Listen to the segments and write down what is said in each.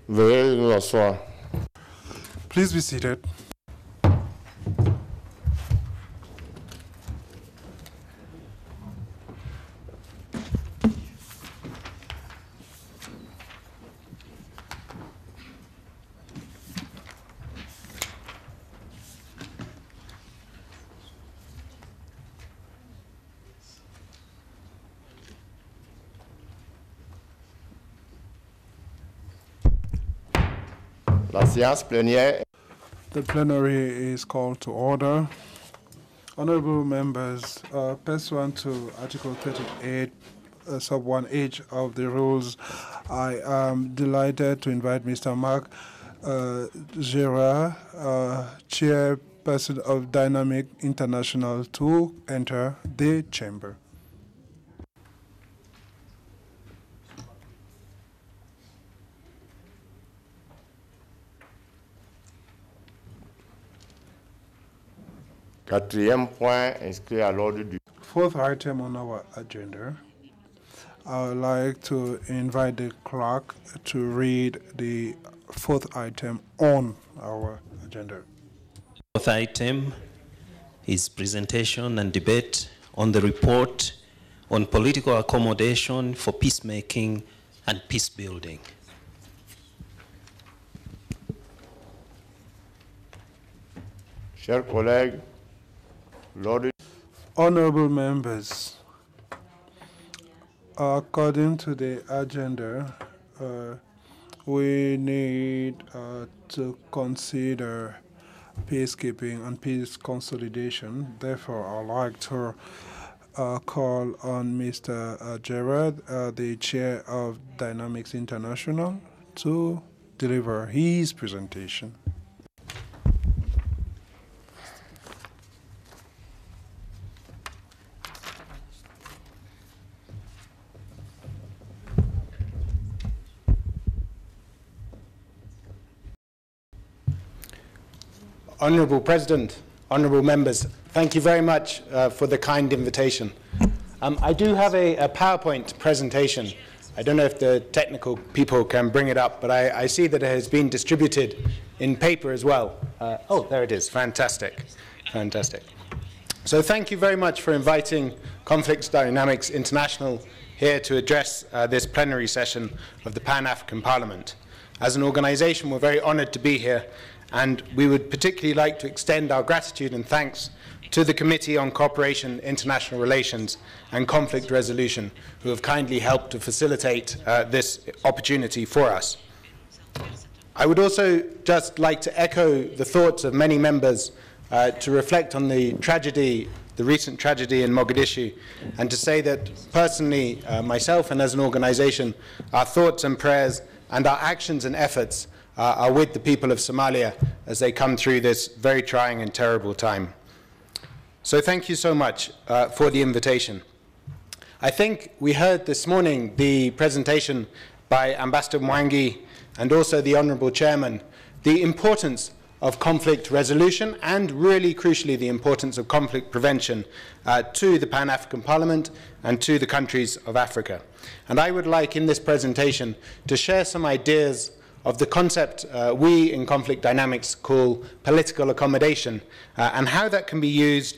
Veuillez vous asseoir. Please be seated. La séance plénière. The plenary is called to order. Honorable members, pursuant to Article 38, sub 1H of the rules, I am delighted to invite Mr. Mark Gerard, chairperson of Dynamic International, to enter the chamber. Quatrième point inscrit à l'ordre du. Fourth item on our agenda, I would like to invite the clerk to read the fourth item on our agenda. Fourth item is presentation and debate on the report on political accommodation for peacemaking and peace building. Chers collègues, l'ordre. Honorable members, according to the agenda, we need to consider peacekeeping and peace consolidation. Therefore, I'd like to call on Mr. Gerard, the chair of Dynamics International, to deliver his presentation. Honourable President, honourable members, thank you very much for the kind invitation. I do have a PowerPoint presentation. I don't know if the technical people can bring it up, but I see that it has been distributed in paper as well. Oh, there it is. Fantastic. Fantastic. So thank you very much for inviting Conflict Dynamics International here to address this plenary session of the Pan-African Parliament. As an organisation, we're very honoured to be here, and we would particularly like to extend our gratitude and thanks to the Committee on Cooperation, International Relations and Conflict Resolution, who have kindly helped to facilitate this opportunity for us. I would also just like to echo the thoughts of many members to reflect on the tragedy, the recent tragedy in Mogadishu, and to say that personally, myself and as an organisation, our thoughts and prayers and our actions and efforts are with the people of Somalia as they come through this very trying and terrible time. So thank you so much for the invitation. I think we heard this morning the presentation by Ambassador Mwangi and also the Honourable Chairman, the importance of conflict resolution and really crucially the importance of conflict prevention to the Pan-African Parliament and to the countries of Africa. And I would like in this presentation to share some ideas of the concept we in Conflict Dynamics call political accommodation and how that can be used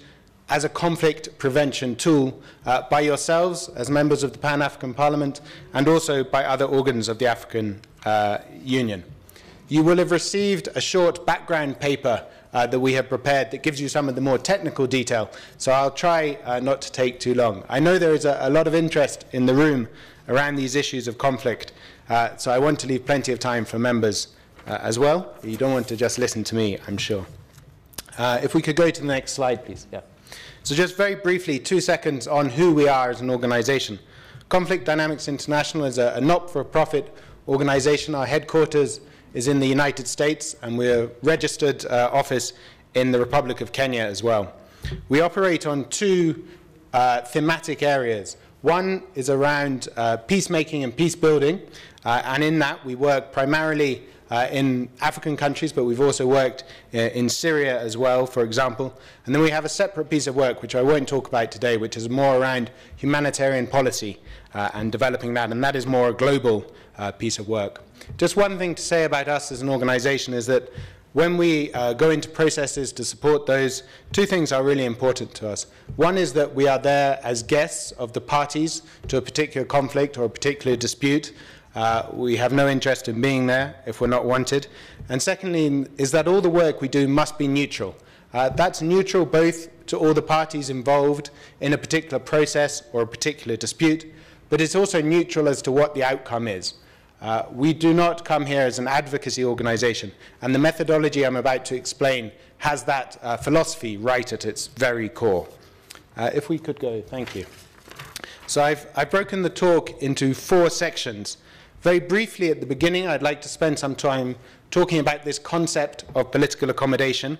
as a conflict prevention tool by yourselves as members of the Pan-African Parliament and also by other organs of the African Union. You will have received a short background paper that we have prepared that gives you some of the more technical detail, so I'll try not to take too long. I know there is a lot of interest in the room around these issues of conflict, so I want to leave plenty of time for members as well. You don't want to just listen to me, I'm sure. If we could go to the next slide, please. Yeah. So just very briefly, 2 seconds on who we are as an organisation. Conflict Dynamics International is a not-for-profit organisation. Our headquarters is in the United States, and we're a registered office in the Republic of Kenya as well. We operate on two thematic areas. One is around peacemaking and peace building, and in that we work primarily in African countries, but we've also worked in Syria as well, for example. And then we have a separate piece of work, which I won't talk about today, which is more around humanitarian policy and developing that, and that is more a global piece of work. Just one thing to say about us as an organization is that when we go into processes to support those, two things are really important to us. One is that we are there as guests of the parties to a particular conflict or a particular dispute. We have no interest in being there if we're not wanted. And secondly, is that all the work we do must be neutral. That's neutral both to all the parties involved in a particular process or a particular dispute, but it's also neutral as to what the outcome is. We do not come here as an advocacy organization, and the methodology I'm about to explain has that philosophy right at its very core. If we could go, thank you. So I've broken the talk into 4 sections. Very briefly at the beginning, I'd like to spend some time talking about this concept of political accommodation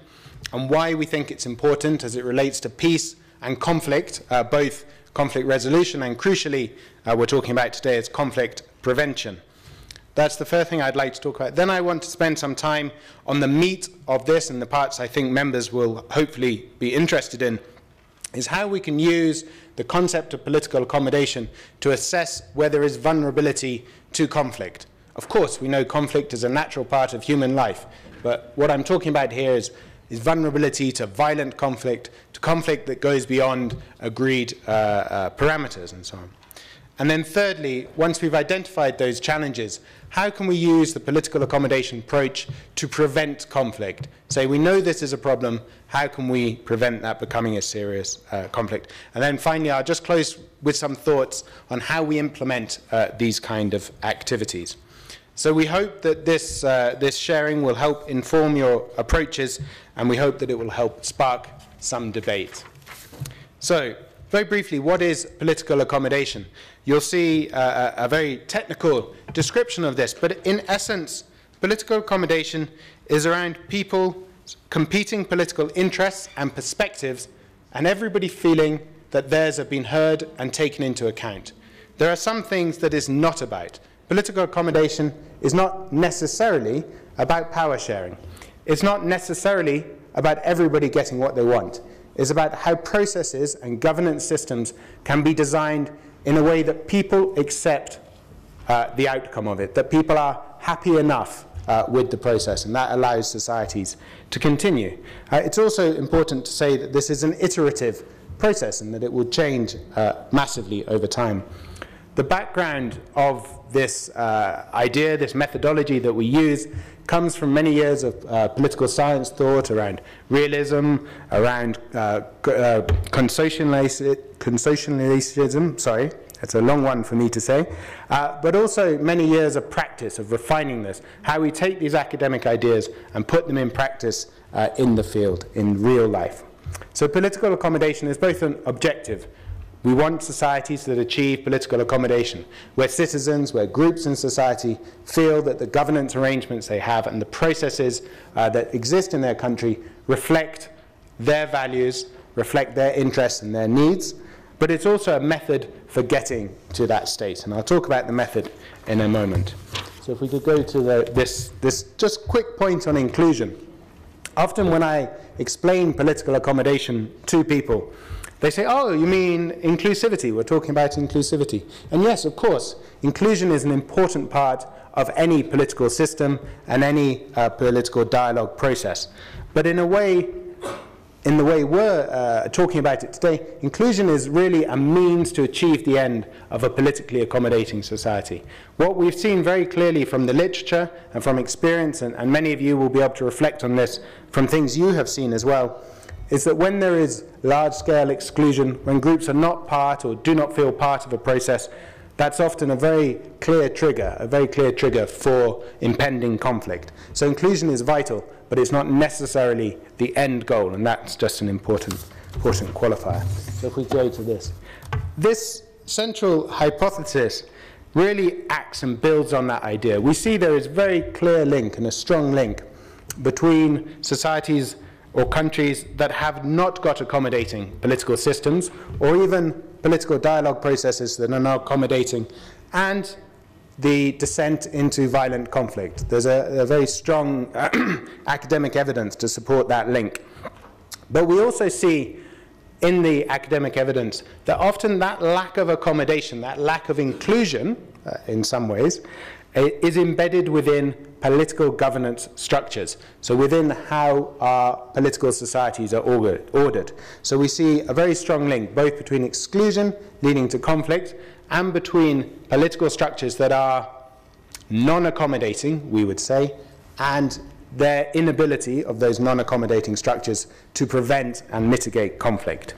and why we think it's important as it relates to peace and conflict, both conflict resolution and, crucially, we're talking about today is conflict prevention. That's the first thing I'd like to talk about. Then I want to spend some time on the meat of this and the parts I think members will hopefully be interested in, is how we can use the concept of political accommodation to assess where there is vulnerability to conflict. Of course, we know conflict is a natural part of human life, but what I'm talking about here is vulnerability to violent conflict, to conflict that goes beyond agreed parameters and so on. And then thirdly, once we've identified those challenges, how can we use the political accommodation approach to prevent conflict? Say, we know this is a problem, how can we prevent that becoming a serious conflict? And then finally, I'll just close with some thoughts on how we implement these kind of activities. So we hope that this sharing will help inform your approaches, and we hope that it will help spark some debate. So, very briefly, what is political accommodation? You'll see a very technical description of this, but in essence, political accommodation is around people competing political interests and perspectives, and everybody feeling that theirs have been heard and taken into account. There are some things that it's not about. Political accommodation is not necessarily about power sharing. It's not necessarily about everybody getting what they want. It's about how processes and governance systems can be designed in a way that people accept the outcome of it, that people are happy enough with the process, and that allows societies to continue. It's also important to say that this is an iterative process and that it will change massively over time. The background of this idea, this methodology that we use, comes from many years of political science thought around realism, around consocialism, sorry, that's a long one for me to say, but also many years of practice of refining this, how we take these academic ideas and put them in practice in the field, in real life. So political accommodation is both an objective. We want societies that achieve political accommodation, where citizens, where groups in society feel that the governance arrangements they have and the processes that exist in their country reflect their values, reflect their interests and their needs, but it's also a method for getting to that state. And I'll talk about the method in a moment. So if we could go to this just quick point on inclusion. Often when I explain political accommodation to people, they say, oh, you mean inclusivity? We're talking about inclusivity. And yes, of course, inclusion is an important part of any political system and any political dialogue process. But in a way, in the way we're talking about it today, inclusion is really a means to achieve the end of a politically accommodating society. What we've seen very clearly from the literature and from experience, and many of you will be able to reflect on this from things you have seen as well, is that when there is large-scale exclusion, when groups are not part or do not feel part of a process, that's often a very clear trigger for impending conflict. So inclusion is vital, but it's not necessarily the end goal, and that's just an important qualifier. So if we go to this. This central hypothesis really acts and builds on that idea. We see there is a very clear link and a strong link between societies or countries that have not got accommodating political systems, or even political dialogue processes that are not accommodating, and the descent into violent conflict. There's a very strong academic evidence to support that link. But we also see in the academic evidence that often that lack of accommodation, that lack of inclusion, in some ways, is embedded within political governance structures, so within how our political societies are ordered. So we see a very strong link both between exclusion leading to conflict and between political structures that are non-accommodating, we would say, and their inability of those non-accommodating structures to prevent and mitigate conflict.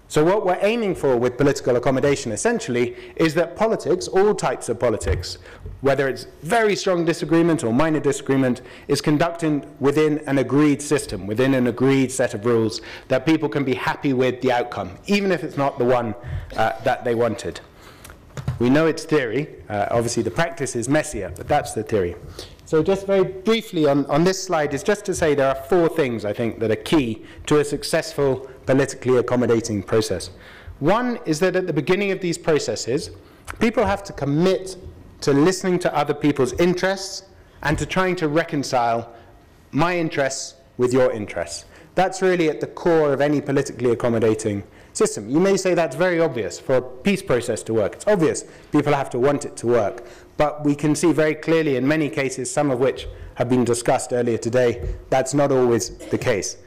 So what we're aiming for with political accommodation essentially is that politics, all types of politics, whether it's very strong disagreement or minor disagreement, is conducted within an agreed system, within an agreed set of rules that people can be happy with the outcome, even if it's not the one that they wanted. We know it's theory. Obviously the practice is messier, but that's the theory. So just very briefly on this slide is just to say there are 4 things, I think, that are key to a successful politically accommodating process. One is that at the beginning of these processes, people have to commit to listening to other people's interests and to trying to reconcile my interests with your interests. That's really at the core of any politically accommodating system. You may say that's very obvious for a peace process to work. It's obvious people have to want it to work. But we can see very clearly in many cases, some of which have been discussed earlier today, that's not always the case.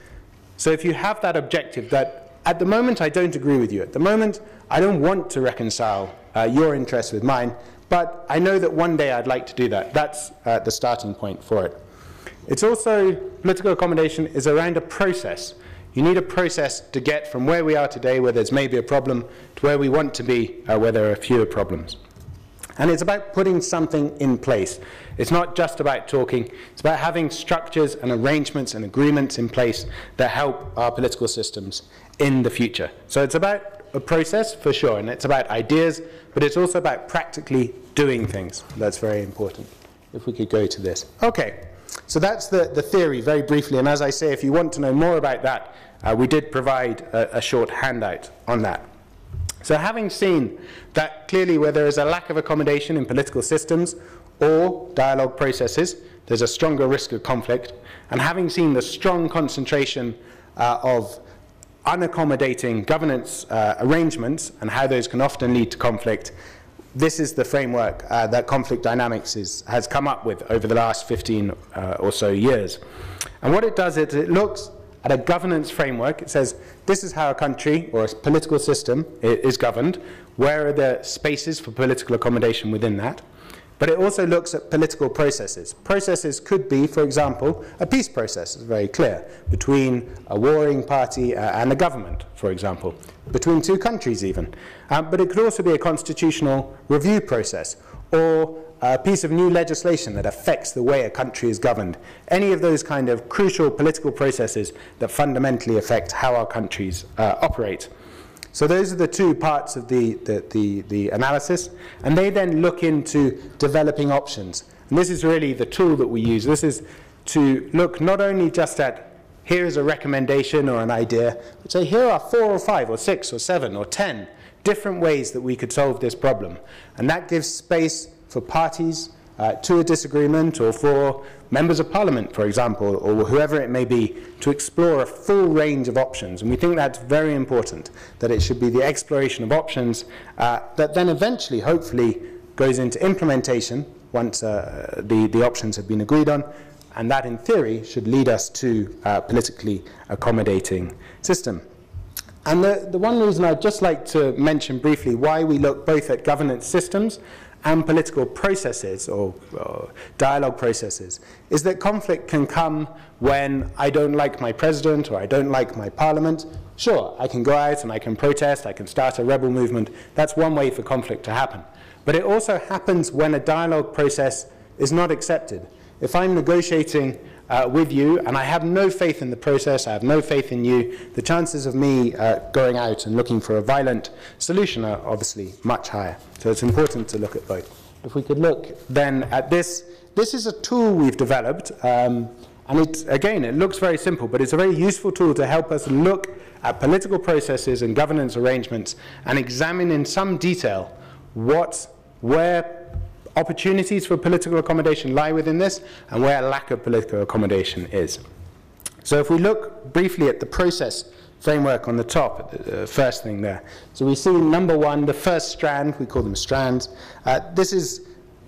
So if you have that objective that at the moment I don't agree with you, at the moment I don't want to reconcile your interests with mine, but I know that one day I'd like to do that. That's the starting point for it. It's also, political accommodation is around a process. You need a process to get from where we are today, where there's maybe a problem, to where we want to be, where there are fewer problems. And it's about putting something in place. It's not just about talking. It's about having structures and arrangements and agreements in place that help our political systems in the future. So it's about a process, for sure, and it's about ideas, but it's also about practically doing things. That's very important. If we could go to this. Okay, so that's the theory, very briefly. And as I say, if you want to know more about that, we did provide a short handout on that. So having seen that clearly where there is a lack of accommodation in political systems or dialogue processes, there's a stronger risk of conflict, and having seen the strong concentration of unaccommodating governance arrangements and how those can often lead to conflict, this is the framework that conflict dynamics has come up with over the last 15 or so years. And what it does is it looks at a governance framework. It says, this is how a country or a political system is governed. Where are the spaces for political accommodation within that? But it also looks at political processes. Processes could be, for example, a peace process, it's very clear, between a warring party and a government, for example, between 2 countries even. But it could also be a constitutional review process, or a piece of new legislation that affects the way a country is governed. Any of those kind of crucial political processes that fundamentally affect how our countries operate. So those are the 2 parts of the analysis, and they then look into developing options. And this is really the tool that we use. This is to look not only just at here is a recommendation or an idea, but say here are 4 or 5 or 6 or 7 or 10 different ways that we could solve this problem. And that gives space for parties to a disagreement, or for members of parliament, for example, or whoever it may be, to explore a full range of options. And we think that's very important, that it should be the exploration of options that then eventually, hopefully, goes into implementation once the options have been agreed on. And that, in theory, should lead us to a politically accommodating system. And the one reason I'd just like to mention briefly why we look both at governance systems and political processes or dialogue processes is that conflict can come when I don't like my president or I don't like my parliament. Sure, I can go out and I can protest, I can start a rebel movement. That's one way for conflict to happen. But it also happens when a dialogue process is not accepted. If I'm negotiating with you and I have no faith in the process, I have no faith in you, the chances of me going out and looking for a violent solution are obviously much higher. So it's important to look at both. If we could look then at this is a tool we've developed, and again, it looks very simple, but it's a very useful tool to help us look at political processes and governance arrangements and examine in some detail where opportunities for political accommodation lie within this, and where lack of political accommodation is. So if we look briefly at the process framework on the top, the first thing there. So we see number one, the first strand, we call them strands. This is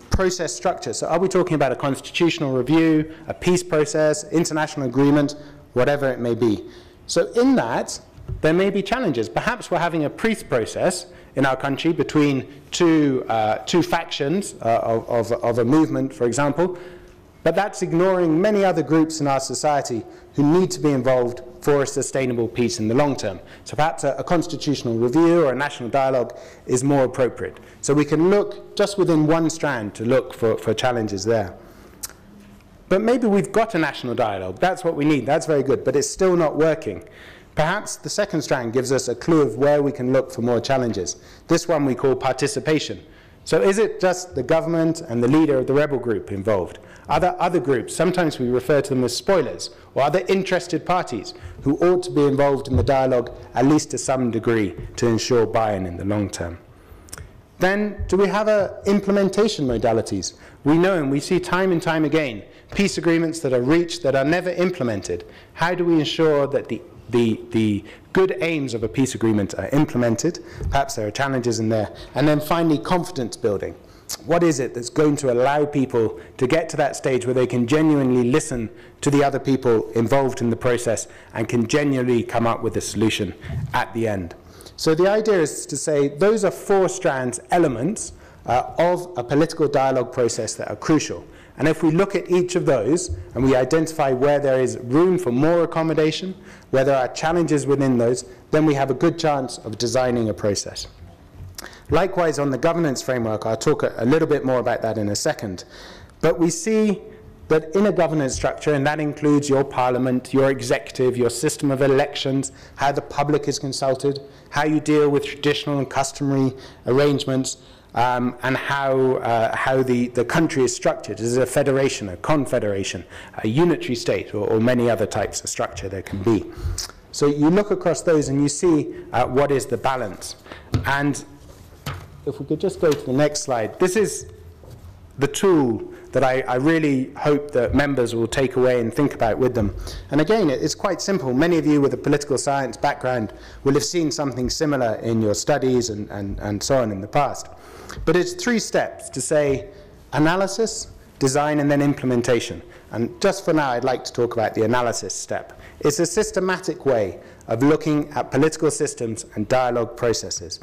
process structure. So are we talking about a constitutional review, a peace process, international agreement, whatever it may be? So in that, there may be challenges. Perhaps we're having a peace process in our country between two factions of a movement, for example, but that's ignoring many other groups in our society who need to be involved for a sustainable peace in the long term. So perhaps a constitutional review or a national dialogue is more appropriate. So we can look just within one strand to look for challenges there. But maybe we've got a national dialogue. That's what we need. That's very good. But it's still not working. Perhaps the second strand gives us a clue of where we can look for more challenges. This one we call participation. So is it just the government and the leader of the rebel group involved? Are there other groups, sometimes we refer to them as spoilers, or other interested parties who ought to be involved in the dialogue, at least to some degree, to ensure buy-in in the long term? Then, do we have implementation modalities? We know and we see time and time again peace agreements that are reached that are never implemented. How do we ensure that the good aims of a peace agreement are implemented? Perhaps there are challenges in there. And then finally, confidence building. What is it that's going to allow people to get to that stage where they can genuinely listen to the other people involved in the process and can genuinely come up with a solution at the end? So the idea is to say those are four strands, elements of a political dialogue process that are crucial. And if we look at each of those and we identify where there is room for more accommodation, where there are challenges within those, then we have a good chance of designing a process. Likewise, on the governance framework, I'll talk a little bit more about that in a second. But we see that in a governance structure, and that includes your parliament, your executive, your system of elections, how the public is consulted, how you deal with traditional and customary arrangements, and how the country is structured. Is it a federation, a confederation, a unitary state, or many other types of structure there can be? So you look across those and you see what is the balance. And if we could just go to the next slide. This is the tool that I really hope that members will take away and think about with them. And again, it's quite simple. Many of you with a political science background will have seen something similar in your studies and so on in the past. But it's 3 steps to say analysis, design, and then implementation. And just for now, I'd like to talk about the analysis step. It's a systematic way of looking at political systems and dialogue processes.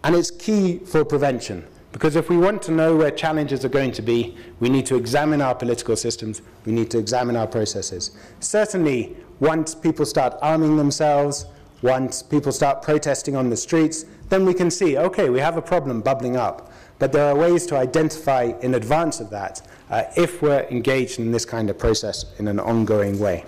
And it's key for prevention, because if we want to know where challenges are going to be, we need to examine our political systems, we need to examine our processes. Certainly, once people start arming themselves, once people start protesting on the streets, then we can see, okay, we have a problem bubbling up. But there are ways to identify in advance of that if we're engaged in this kind of process in an ongoing way.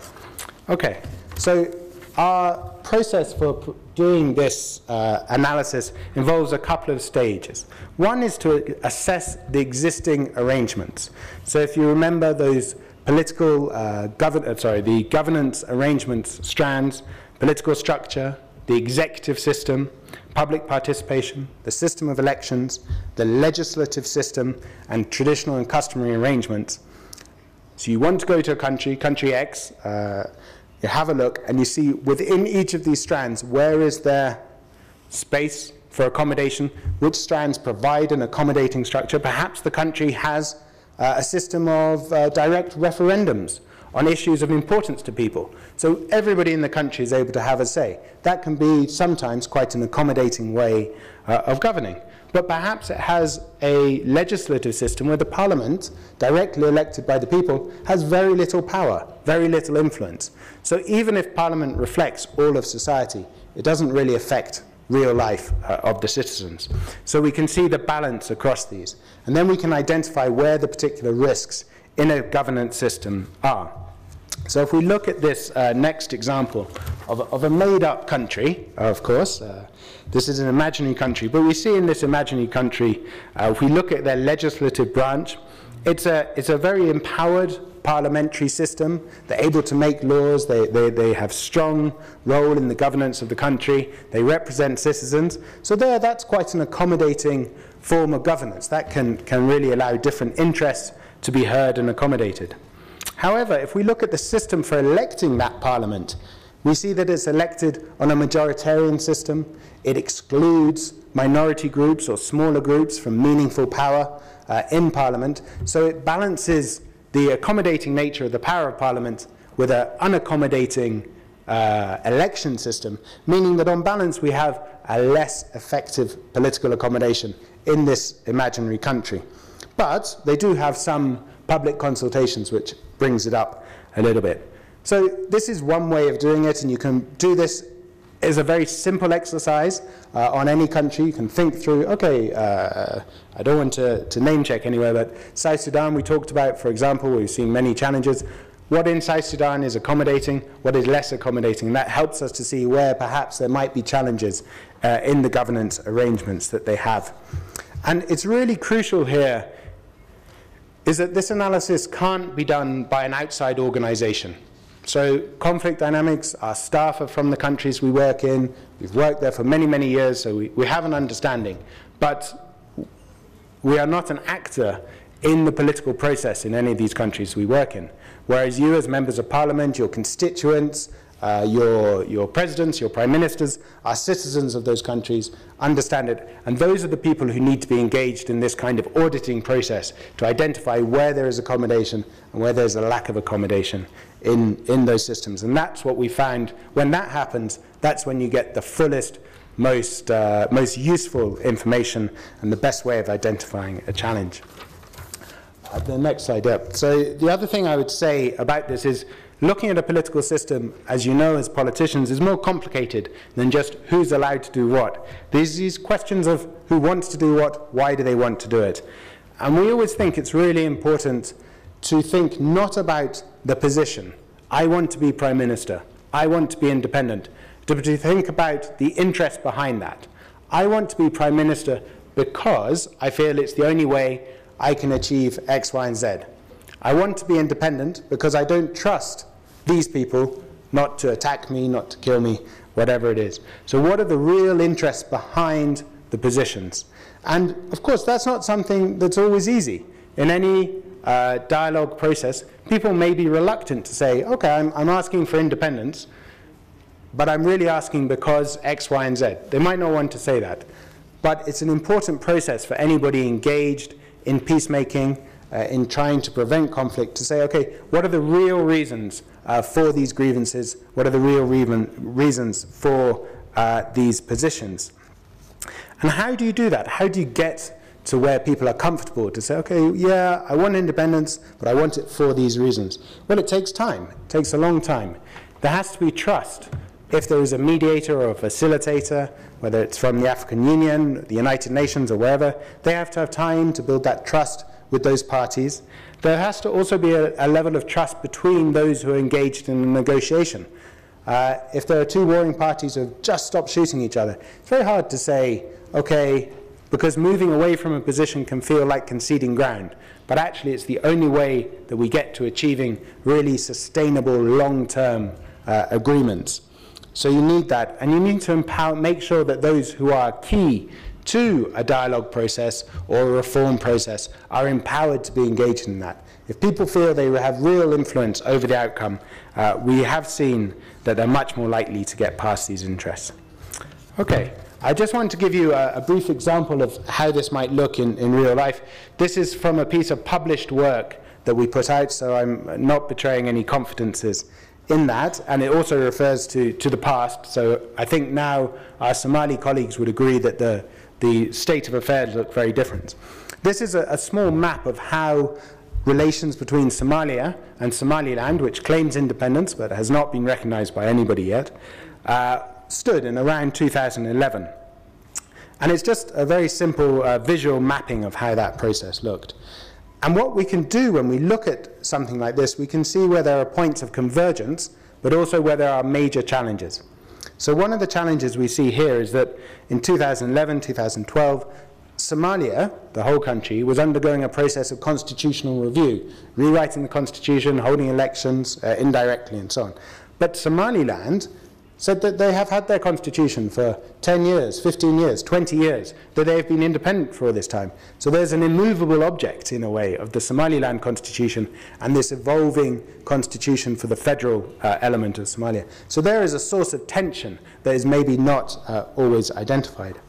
Okay, so our process for doing this analysis involves a couple of stages. One is to assess the existing arrangements. So if you remember those political the governance arrangements strands, political structure, the executive system, public participation, the system of elections, the legislative system, and traditional and customary arrangements. So you want to go to a country X, you have a look and you see within each of these strands, where is there space for accommodation, which strands provide an accommodating structure. Perhaps the country has a system of direct referendums on issues of importance to people. So everybody in the country is able to have a say. That can be sometimes quite an accommodating way of governing. But perhaps it has a legislative system where the parliament, directly elected by the people, has very little power, very little influence. So even if parliament reflects all of society, it doesn't really affect real life of the citizens. So we can see the balance across these. And then we can identify where the particular risks in a governance system are. So if we look at this next example of a made-up country, of course, this is an imaginary country, but we see in this imaginary country, if we look at their legislative branch, it's a very empowered parliamentary system. They're able to make laws, they have strong role in the governance of the country, they represent citizens. So that's quite an accommodating form of governance. That can really allow different interests to be heard and accommodated. However, if we look at the system for electing that parliament, we see that it's elected on a majoritarian system. It excludes minority groups or smaller groups from meaningful power in parliament. So it balances the accommodating nature of the power of parliament with an unaccommodating election system, meaning that on balance we have a less effective political accommodation in this imaginary country. But they do have some public consultations, which brings it up a little bit. So this is one way of doing it, and you can do this as a very simple exercise on any country. You can think through, okay, I don't want to name check anywhere, but South Sudan we talked about, for example, we've seen many challenges. What in South Sudan is accommodating, what is less accommodating, and that helps us to see where perhaps there might be challenges in the governance arrangements that they have. And it's really crucial here is that this analysis can't be done by an outside organization. So conflict dynamics, our staff are from the countries we work in, we've worked there for many, many years, so we have an understanding. But we are not an actor in the political process in any of these countries we work in. Whereas you as members of parliament, your constituents, your presidents, your prime ministers are citizens of those countries, understand it, and those are the people who need to be engaged in this kind of auditing process to identify where there is accommodation and where there's a lack of accommodation in those systems. And that's what we found. When that happens, that's when you get the fullest, most useful information and the best way of identifying a challenge. The next slide up. So the other thing I would say about this is looking at a political system, as you know, as politicians, is more complicated than just who's allowed to do what. There's these questions of who wants to do what, why do they want to do it. And we always think it's really important to think not about the position. I want to be Prime Minister. I want to be independent. But to think about the interest behind that. I want to be Prime Minister because I feel it's the only way I can achieve X, Y, and Z. I want to be independent because I don't trust these people not to attack me, not to kill me, whatever it is. So what are the real interests behind the positions? And of course, that's not something that's always easy. In any dialogue process, people may be reluctant to say, okay, I'm asking for independence, but I'm really asking because X, Y, and Z. They might not want to say that. But it's an important process for anybody engaged in peacemaking, in trying to prevent conflict, to say, okay, what are the real reasons for these grievances? What are the real reasons for these positions? And how do you do that? How do you get to where people are comfortable to say, okay, yeah, I want independence, but I want it for these reasons? Well, it takes time. It takes a long time. There has to be trust. If there is a mediator or a facilitator, whether it's from the African Union, the United Nations, or wherever, they have to have time to build that trust with those parties. There has to also be a level of trust between those who are engaged in a negotiation. If there are two warring parties who have just stopped shooting each other, it's very hard to say, okay, because moving away from a position can feel like conceding ground, but actually it's the only way that we get to achieving really sustainable long-term agreements. So you need that, and you need to make sure that those who are key to a dialogue process or a reform process are empowered to be engaged in that. If people feel they have real influence over the outcome, we have seen that they're much more likely to get past these interests. Okay, I just want to give you a brief example of how this might look in real life. This is from a piece of published work that we put out, so I'm not betraying any confidences in that, and it also refers to the past. So I think now our Somali colleagues would agree that the state of affairs look very different. This is a small map of how relations between Somalia and Somaliland, which claims independence but has not been recognized by anybody yet, stood in around 2011. And it's just a very simple visual mapping of how that process looked. And what we can do when we look at something like this, we can see where there are points of convergence, but also where there are major challenges. So one of the challenges we see here is that in 2011, 2012, Somalia, the whole country, was undergoing a process of constitutional review, rewriting the constitution, holding elections indirectly, and so on. But Somaliland said that they have had their constitution for 10 years, 15 years, 20 years, that they have been independent for all this time. So there's an immovable object, in a way, of the Somaliland constitution and this evolving constitution for the federal element of Somalia. So there is a source of tension that is maybe not always identified.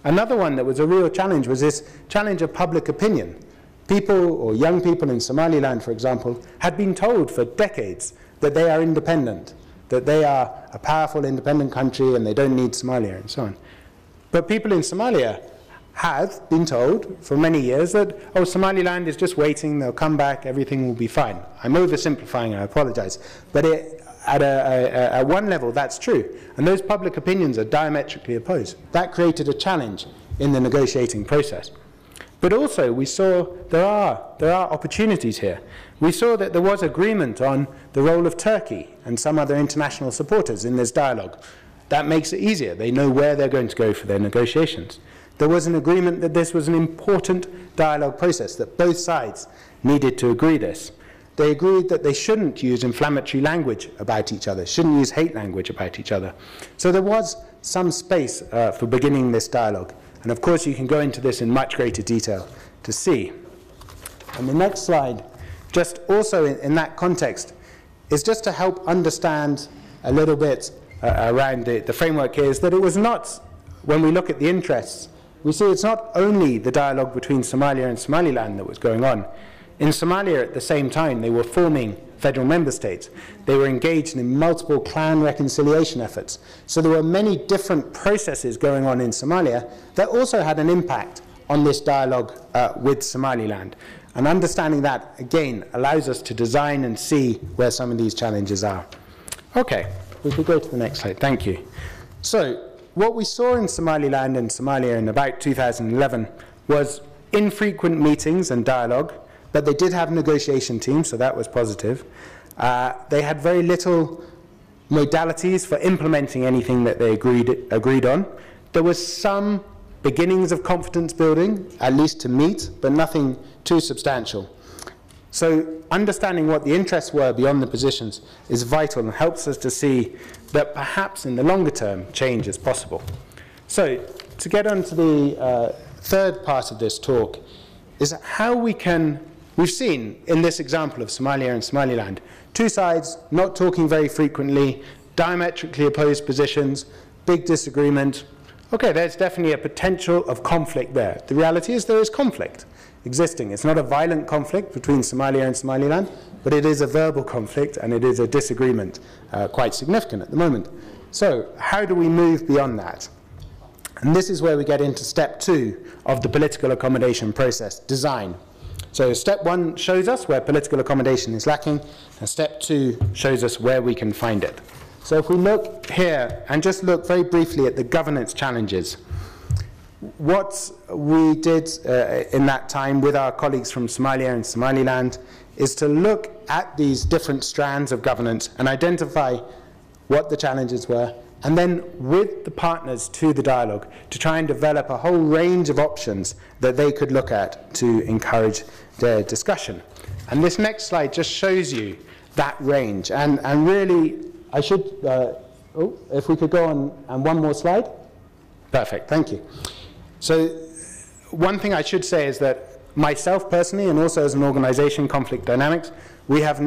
Another one that was a real challenge was this challenge of public opinion. People, or young people in Somaliland, for example, had been told for decades that they are independent, that they are a powerful independent country and they don't need Somalia and so on. But people in Somalia have been told for many years that, oh, Somaliland is just waiting, they'll come back, everything will be fine. I'm oversimplifying, I apologize. But at one level, that's true. And those public opinions are diametrically opposed. That created a challenge in the negotiating process. But also, we saw there are opportunities here. We saw that there was agreement on the role of Turkey and some other international supporters in this dialogue. That makes it easier. They know where they're going to go for their negotiations. There was an agreement that this was an important dialogue process, that both sides needed to agree this. They agreed that they shouldn't use inflammatory language about each other, shouldn't use hate language about each other. So there was some space for beginning this dialogue. And of course, you can go into this in much greater detail to see. And the next slide, just also in that context, is just to help understand a little bit around the framework here, is that it was not, when we look at the interests, we see it's not only the dialogue between Somalia and Somaliland that was going on. In Somalia, at the same time, they were forming federal member states. They were engaged in multiple clan reconciliation efforts. So there were many different processes going on in Somalia that also had an impact on this dialogue with Somaliland. And understanding that, again, allows us to design and see where some of these challenges are. Okay, we could go to the next slide. Thank you. So what we saw in Somaliland and Somalia in about 2011 was infrequent meetings and dialogue, but they did have negotiation teams, so that was positive. They had very little modalities for implementing anything that they agreed on. There was some beginnings of confidence building, at least to meet, but nothing too substantial. So understanding what the interests were beyond the positions is vital and helps us to see that perhaps in the longer term, change is possible. So to get on to the third part of this talk is how we can. We've seen in this example of Somalia and Somaliland, two sides not talking very frequently, diametrically opposed positions, big disagreement. Okay, there's definitely a potential of conflict there. The reality is there is conflict existing. It's not a violent conflict between Somalia and Somaliland, but it is a verbal conflict and it is a disagreement quite significant at the moment. So how do we move beyond that? And this is where we get into step 2 of the political accommodation process, design. So step 1 shows us where political accommodation is lacking, and step 2 shows us where we can find it. So if we look here, and just look very briefly at the governance challenges, what we did in that time with our colleagues from Somalia and Somaliland is to look at these different strands of governance and identify what the challenges were, and then with the partners to the dialogue to try and develop a whole range of options that they could look at to encourage their discussion. And this next slide just shows you that range. And really, I should, if we could go on and one more slide. Perfect, thank you. So one thing I should say is that myself personally, and also as an organization, Conflict Dynamics, we have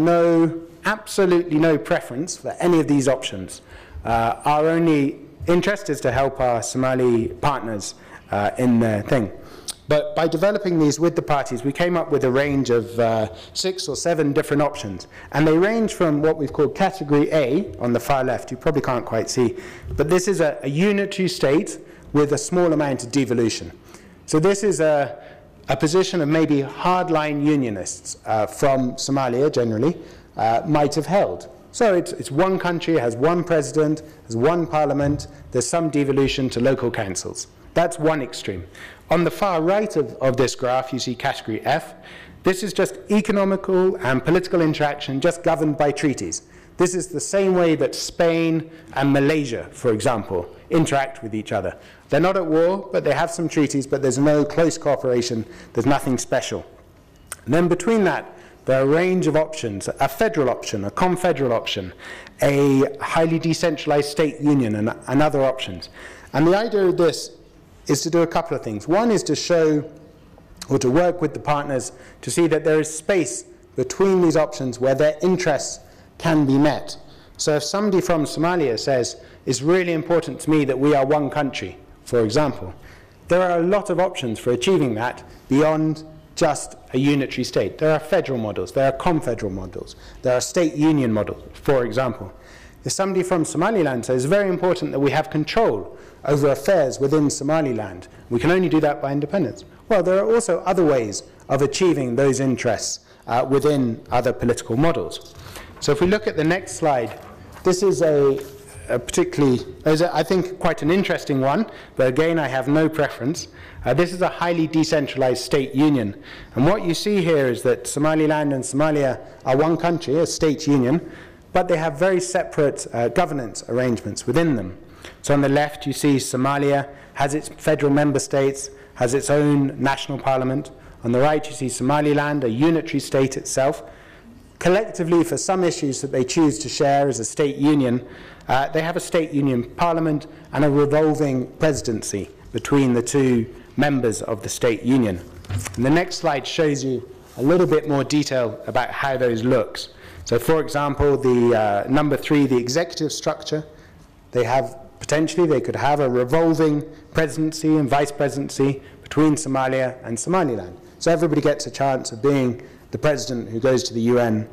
absolutely no preference for any of these options. Our only interest is to help our Somali partners in their thing. But by developing these with the parties, we came up with a range of 6 or 7 different options. And they range from what we've called category A on the far left. You probably can't quite see. But this is a unitary state with a small amount of devolution. So this is a position of maybe hardline unionists from Somalia generally might have held. So it's one country, it has one president, has one parliament, there's some devolution to local councils. That's one extreme. On the far right of this graph, you see category F. This is just economical and political interaction just governed by treaties. This is the same way that Spain and Malaysia, for example, interact with each other. They're not at war, but they have some treaties, but there's no close cooperation, there's nothing special. And then between that, there are a range of options: a federal option, a confederal option, a highly decentralized state union, and other options. And the idea of this is to do a couple of things. One is to show, or to work with the partners to see that there is space between these options where their interests can be met. So if somebody from Somalia says, it's really important to me that we are one country, for example, there are a lot of options for achieving that beyond just a unitary state. There are federal models, there are confederal models, there are state union models, for example. If somebody from Somaliland says, it's very important that we have control over affairs within Somaliland, we can only do that by independence. Well, there are also other ways of achieving those interests within other political models. So if we look at the next slide, this is a particularly, I think, quite an interesting one, but again, I have no preference. This is a highly decentralized state union. And what you see here is that Somaliland and Somalia are one country, a state union, but they have very separate governance arrangements within them. So on the left, you see Somalia has its federal member states, has its own national parliament. On the right, you see Somaliland, a unitary state itself. Collectively, for some issues that they choose to share as a state union, they have a state union parliament and a revolving presidency between the two members of the state union. And the next slide shows you a little bit more detail about how those looks. So for example, the number 3, the executive structure, they could have a revolving presidency and vice presidency between Somalia and Somaliland. So everybody gets a chance of being the president who goes to the UN,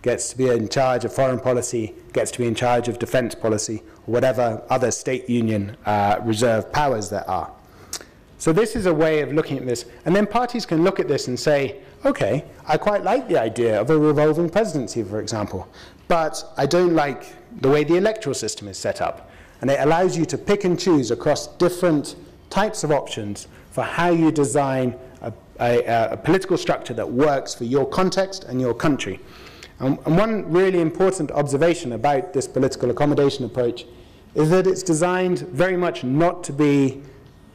gets to be in charge of foreign policy, gets to be in charge of defense policy, or whatever other state union reserve powers there are. So this is a way of looking at this. And then parties can look at this and say, okay, I quite like the idea of a revolving presidency, for example, but I don't like the way the electoral system is set up. And it allows you to pick and choose across different types of options for how you design a political structure that works for your context and your country. And one really important observation about this political accommodation approach is that it's designed very much not to be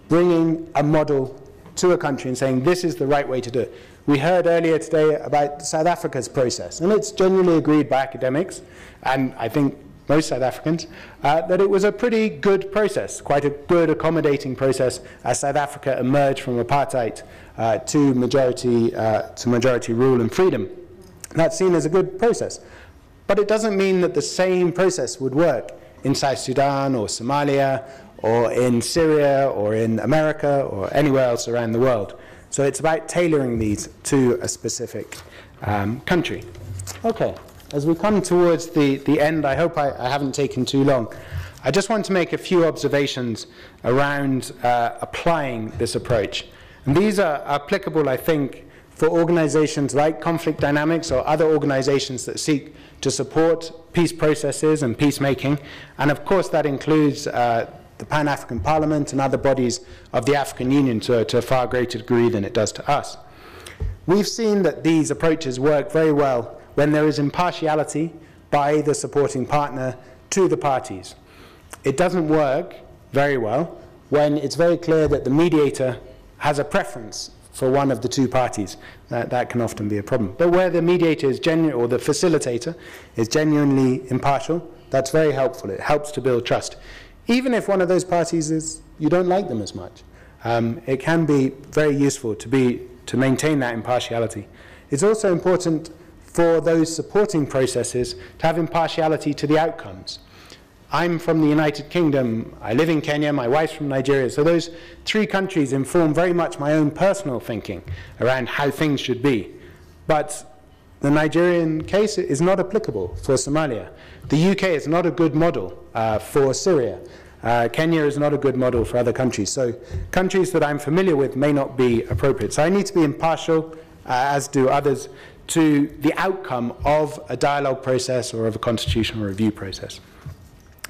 bringing a model to a country and saying this is the right way to do it. We heard earlier today about South Africa's process, and it's generally agreed by academics, and I think most South Africans, that it was a pretty good process, quite a good accommodating process as South Africa emerged from apartheid to majority rule and freedom. That's seen as a good process. But it doesn't mean that the same process would work in South Sudan or Somalia or in Syria or in America or anywhere else around the world. So it's about tailoring these to a specific country. Okay, as we come towards the end, I hope I haven't taken too long. I just want to make a few observations around applying this approach. And these are applicable, I think, for organizations like Conflict Dynamics or other organizations that seek to support peace processes and peacemaking. And of course, that includes the Pan-African Parliament and other bodies of the African Union to a far greater degree than it does to us. We've seen that these approaches work very well when there is impartiality by the supporting partner to the parties. It doesn't work very well when it's very clear that the mediator has a preference for one of the two parties. That can often be a problem. But where the mediator is genuine, or the facilitator is genuinely impartial, that's very helpful. It helps to build trust. Even if one of those parties you don't like them as much, it can be very useful to maintain that impartiality. It's also important for those supporting processes to have impartiality to the outcomes. I'm from the United Kingdom, I live in Kenya, my wife's from Nigeria, so those three countries inform very much my own personal thinking around how things should be. But the Nigerian case is not applicable for Somalia. The UK is not a good model for Syria. Kenya is not a good model for other countries. So countries that I'm familiar with may not be appropriate. So I need to be impartial, as do others, to the outcome of a dialogue process or of a constitutional review process.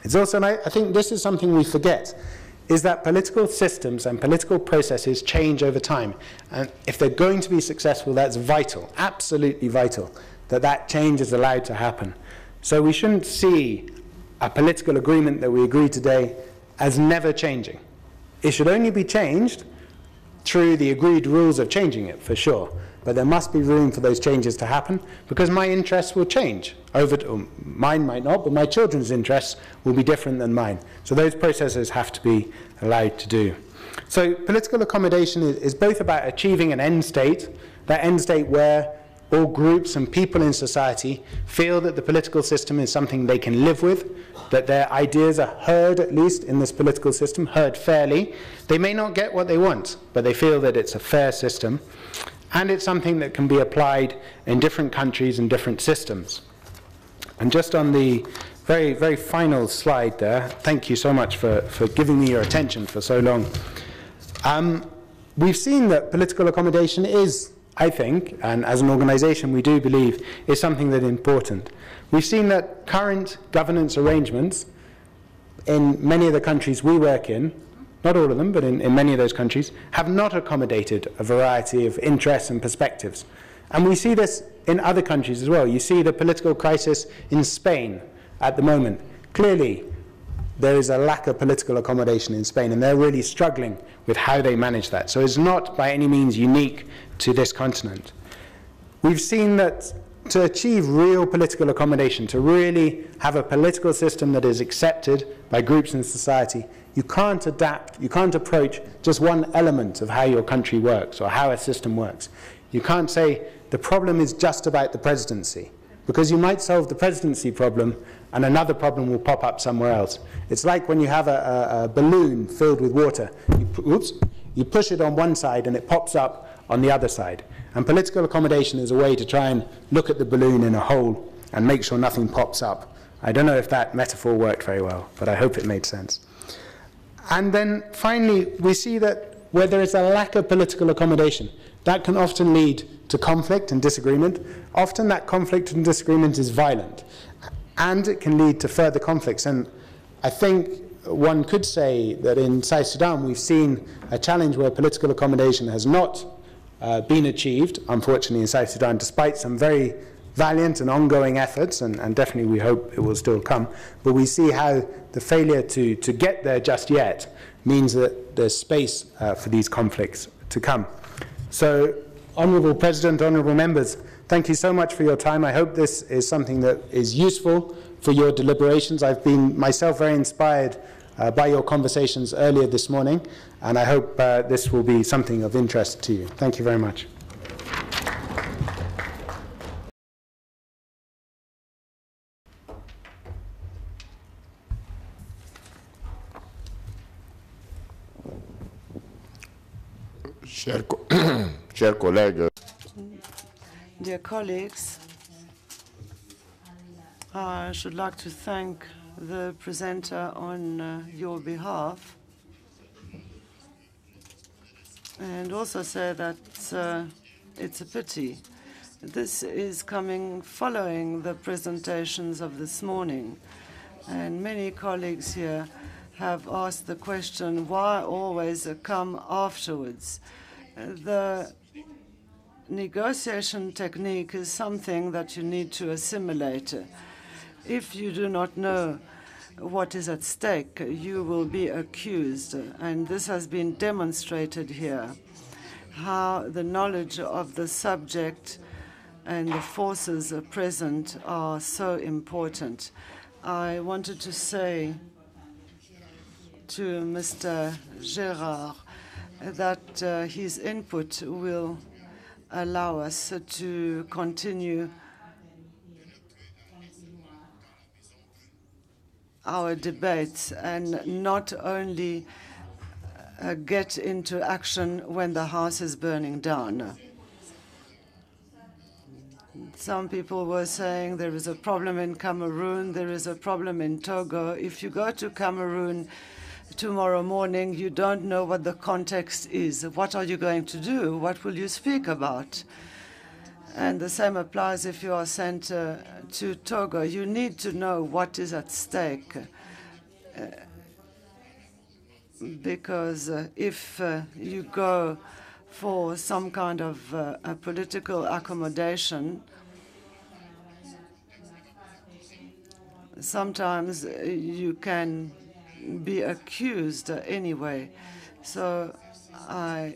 It's also, and I think this is something we forget, is that political systems and political processes change over time. And if they're going to be successful, that's vital, absolutely vital, that change is allowed to happen. So we shouldn't see a political agreement that we agree today as never changing. It should only be changed through the agreed rules of changing it, for sure. But there must be room for those changes to happen, because my interests will change. Mine might not, but my children's interests will be different than mine. So those processes have to be allowed to do. So political accommodation is both about achieving an end state, that end state where all groups and people in society feel that the political system is something they can live with, that their ideas are heard, at least in this political system, heard fairly. They may not get what they want, but they feel that it's a fair system, and it's something that can be applied in different countries and different systems. And just on the very, very final slide there, thank you so much for giving me your attention for so long. We've seen that political accommodation is, I think, and as an organization we do believe, is something that is important. We've seen that current governance arrangements in many of the countries we work in, not all of them, but in many of those countries, have not accommodated a variety of interests and perspectives. And we see this in other countries as well. You see the political crisis in Spain at the moment. Clearly, there is a lack of political accommodation in Spain, and they're really struggling with how they manage that. So it's not by any means unique to this continent. We've seen that to achieve real political accommodation, to really have a political system that is accepted by groups in society, you can't adapt, you can't approach just one element of how your country works or how a system works. You can't say the problem is just about the presidency, because you might solve the presidency problem and another problem will pop up somewhere else. It's like when you have a balloon filled with water. You push it on one side and it pops up on the other side. And political accommodation is a way to try and look at the balloon in a hole and make sure nothing pops up. I don't know if that metaphor worked very well, but I hope it made sense. And then finally, we see that where there is a lack of political accommodation, that can often lead to conflict and disagreement. Often that conflict and disagreement is violent, and it can lead to further conflicts. And I think one could say that in South Sudan we've seen a challenge where political accommodation has not been achieved, unfortunately, in South Sudan, despite some very valiant and ongoing efforts, and definitely we hope it will still come. But we see how the failure to get there just yet means that there's space for these conflicts to come. So, Honourable President, Honourable Members, thank you so much for your time. I hope this is something that is useful for your deliberations. I've been myself very inspired by your conversations earlier this morning, and I hope this will be something of interest to you. Thank you very much. Chers collègues, Dear colleagues, I should like to thank the presenter on your behalf, and also say that it's a pity. This is coming following the presentations of this morning, and many colleagues here have asked the question, why always come afterwards? The negotiation technique is something that you need to assimilate. If you do not know what is at stake, you will be accused, and this has been demonstrated here, how the knowledge of the subject and the forces present are so important. I wanted to say to Mr. Gérard that his input will allow us to continue our debates and not only get into action when the house is burning down. Some people were saying there is a problem in Cameroon, there is a problem in Togo. If you go to Cameroon tomorrow morning, you don't know what the context is. What are you going to do? What will you speak about? And the same applies if you are sent to Togo. You need to know what is at stake. Because if you go for some kind of a political accommodation, sometimes you can be accused anyway. So I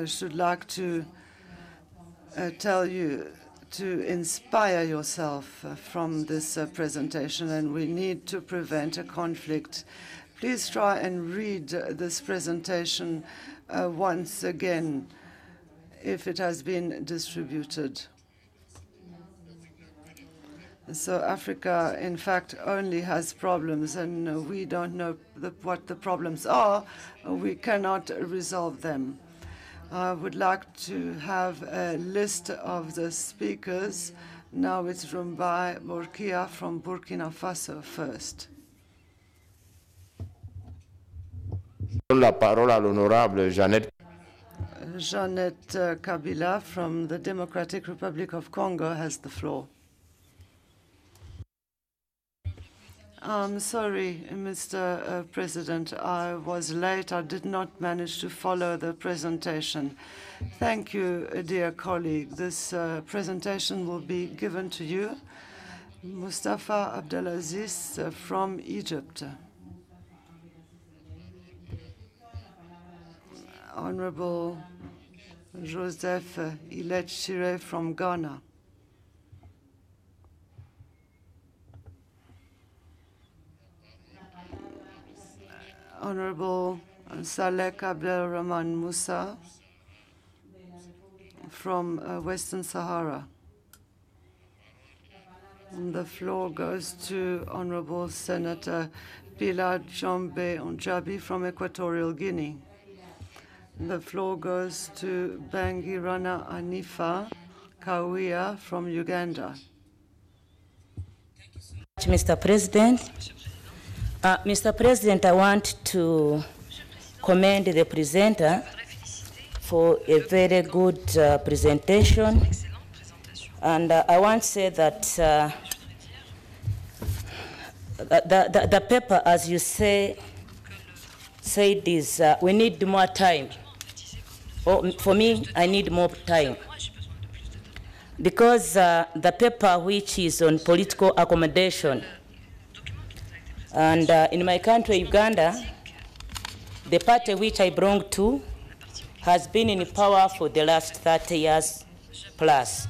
should like to tell you to inspire yourself from this presentation, and we need to prevent a conflict. Please try and read this presentation once again if it has been distributed. So Africa, in fact, only has problems, and we don't know what the problems are. We cannot resolve them. I would like to have a list of the speakers. Now it's Rumbai Borkia from Burkina Faso first. La parole à l'honorable Jeannette. Jeannette Kabila from the Democratic Republic of Congo has the floor. I'm sorry, Mr. President. I was late. I did not manage to follow the presentation. Thank you, dear colleague. This presentation will be given to you. Mustafa Abdelaziz from Egypt. Honorable Joseph Ilech-Chire from Ghana. Honorable Salek Abdelrahman Musa from Western Sahara. And the floor goes to Honorable Senator Pilar Jombe Onjabi from Equatorial Guinea. The floor goes to Bangirana Anifa Kawia from Uganda. Mr. President. Mr. President, I want to commend the presenter for a very good presentation. And I want to say that the paper, as you said is we need more time. For me, I need more time. Because the paper which is on political accommodation, and in my country, Uganda, the party which I belong to has been in power for the last 30 years plus.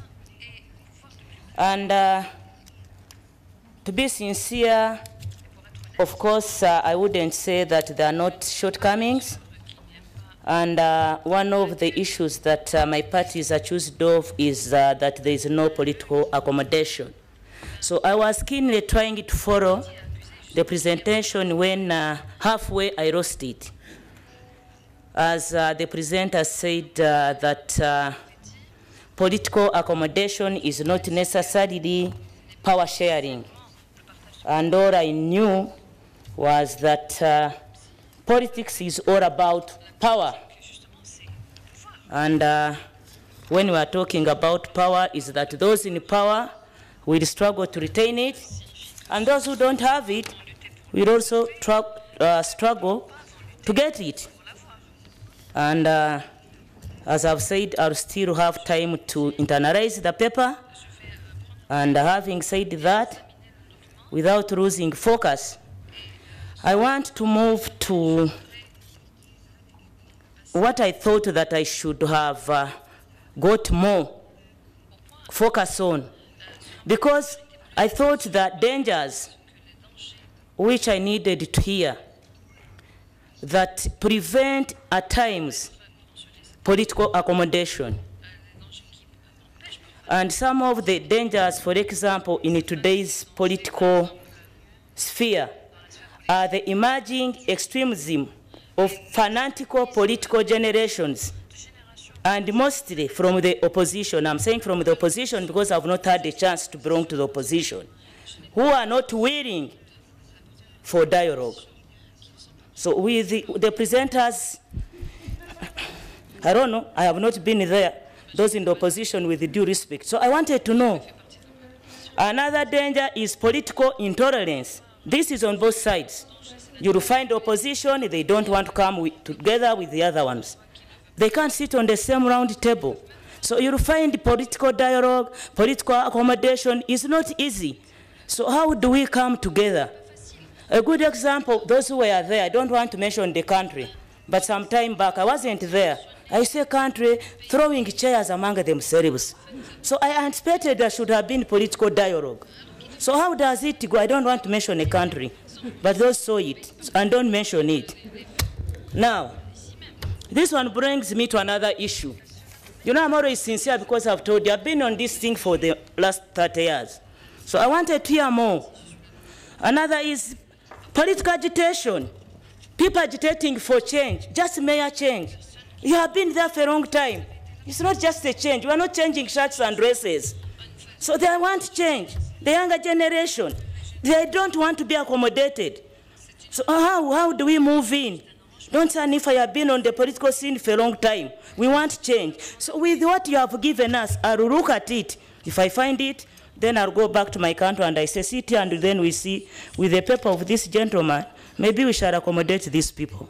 And to be sincere, of course, I wouldn't say that there are not shortcomings. And one of the issues that my party is accused of is that there is no political accommodation. So I was keenly trying to follow the presentation when halfway I lost it. As the presenter said that political accommodation is not necessarily power sharing. And all I knew was that politics is all about power. And when we are talking about power, is that those in power will struggle to retain it, and those who don't have it will also struggle to get it. And as I've said, I'll still have time to internalize the paper. And having said that, without losing focus, I want to move to what I thought that I should have got more focus on. Because I thought that dangers which I needed to hear that prevent at times political accommodation. And some of the dangers, for example, in today's political sphere are the emerging extremism of fanatical political generations, and mostly from the opposition. I'm saying from the opposition because I've not had a chance to belong to the opposition, who are not willing for dialogue. So with the presenters, I don't know, I have not been there, those in the opposition, with due respect. So I wanted to know. Another danger is political intolerance. This is on both sides. You'll find opposition, they don't want to come together with the other ones. They can't sit on the same round table. So you'll find political dialogue, political accommodation is not easy. So how do we come together? A good example, those who were there, I don't want to mention the country, but some time back, I wasn't there, I see a country throwing chairs among themselves. So I anticipated there should have been political dialogue. So how does it go? I don't want to mention a country, but those saw it and don't mention it. Now, this one brings me to another issue. You know, I'm always sincere because I've told you, I've been on this thing for the last 30 years. So I wanted to hear more. Another is political agitation. People agitating for change, just mere change. You have been there for a long time. It's not just a change. We are not changing shirts and dresses. So they want change. The younger generation, they don't want to be accommodated. So how do we move in? Don't say if I have been on the political scene for a long time. We want change. So with what you have given us, I'll look at it. If I find it, then I'll go back to my country and I say, sit here, and then we see with the paper of this gentleman, maybe we shall accommodate these people.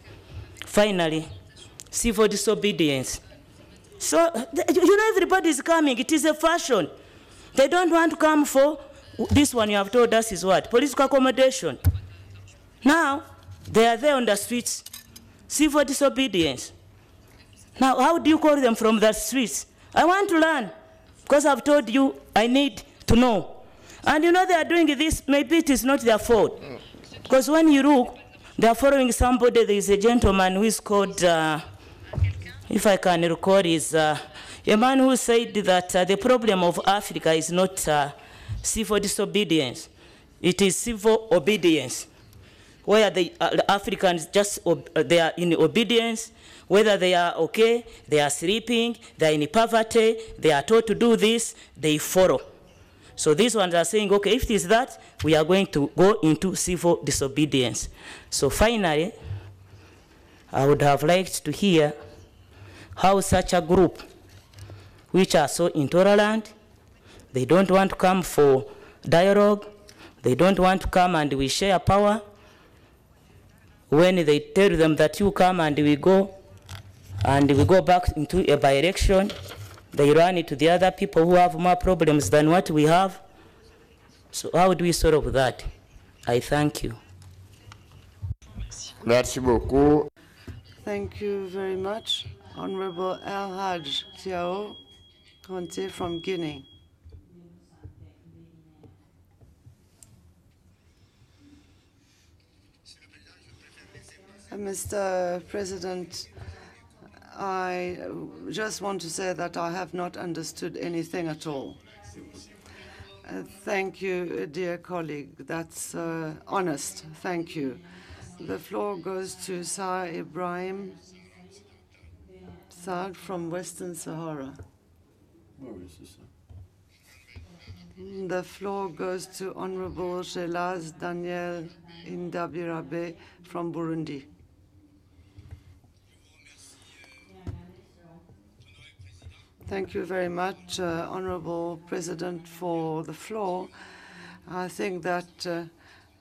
Finally, civil disobedience. So, you know, everybody is coming. It is a fashion. They don't want to come for this one you have told us is what? Political accommodation. Now, they are there on the streets. Civil disobedience. Now, how do you call them from the streets? I want to learn, because I've told you I need to know. And you know they are doing this, maybe it is not their fault. Because when you look, they are following somebody. There is a gentleman who is called, if I can recall, is a man who said that the problem of Africa is not civil disobedience. It is civil obedience, where the Africans just, they are in obedience, whether they are okay, they are sleeping, they are in poverty, they are told to do this, they follow. So these ones are saying, okay, if it is that, we are going to go into civil disobedience. So finally, I would have liked to hear how such a group, which are so intolerant, they don't want to come for dialogue, they don't want to come and we share power. When they tell them that you come and we go back into a by-election, they run into the other people who have more problems than what we have. So how do we solve that? I thank you. Merci beaucoup. Thank you very much. Honorable El Haj Tiao Conte from Guinea. Mr. President, I just want to say that I have not understood anything at all. Thank you, dear colleague. That's honest. Thank you. The floor goes to Sir Ibrahim Saad from Western Sahara. The floor goes to Honorable Gelaz Daniel Indabirabe from Burundi. Thank you very much, Honorable President, for the floor. I think that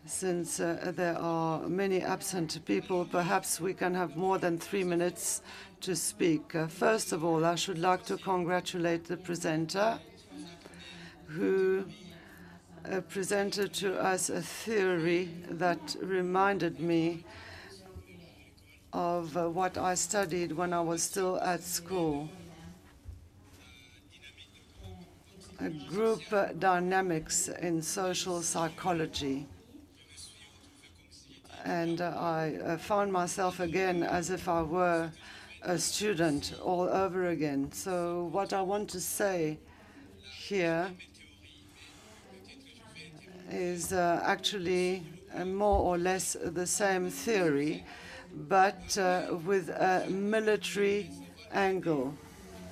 since there are many absent people, perhaps we can have more than 3 minutes to speak. First of all, I should like to congratulate the presenter who presented to us a theory that reminded me of what I studied when I was still at school. Group dynamics in social psychology. And I found myself again as if I were a student all over again. So what I want to say here is actually more or less the same theory, but with a military angle.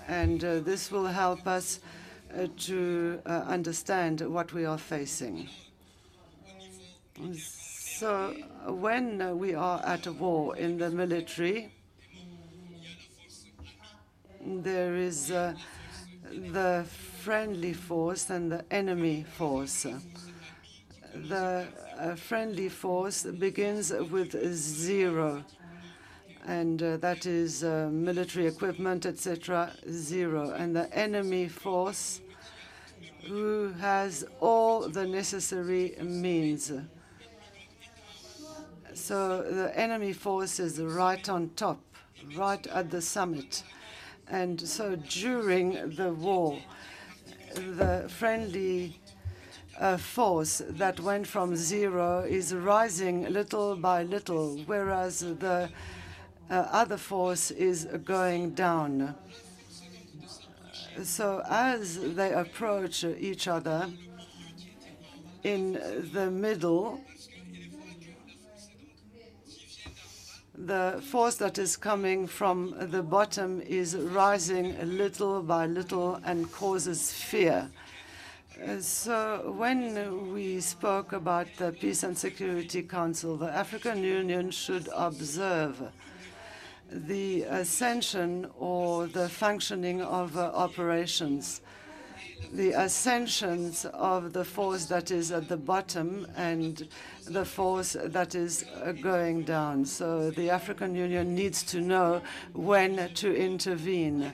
And this will help us to understand what we are facing. So when we are at a war in the military, there is the friendly force and the enemy force. The friendly force begins with 0, and that is military equipment, etc., 0. And the enemy force, who has all the necessary means. So the enemy force is right on top, right at the summit. And so during the war, the friendly force that went from 0 is rising little by little, whereas the other force is going down. So as they approach each other, in the middle, the force that is coming from the bottom is rising little by little and causes fear. So when we spoke about the Peace and Security Council, the African Union should observe the ascension or the functioning of operations, the ascensions of the force that is at the bottom and the force that is going down. So the African Union needs to know when to intervene.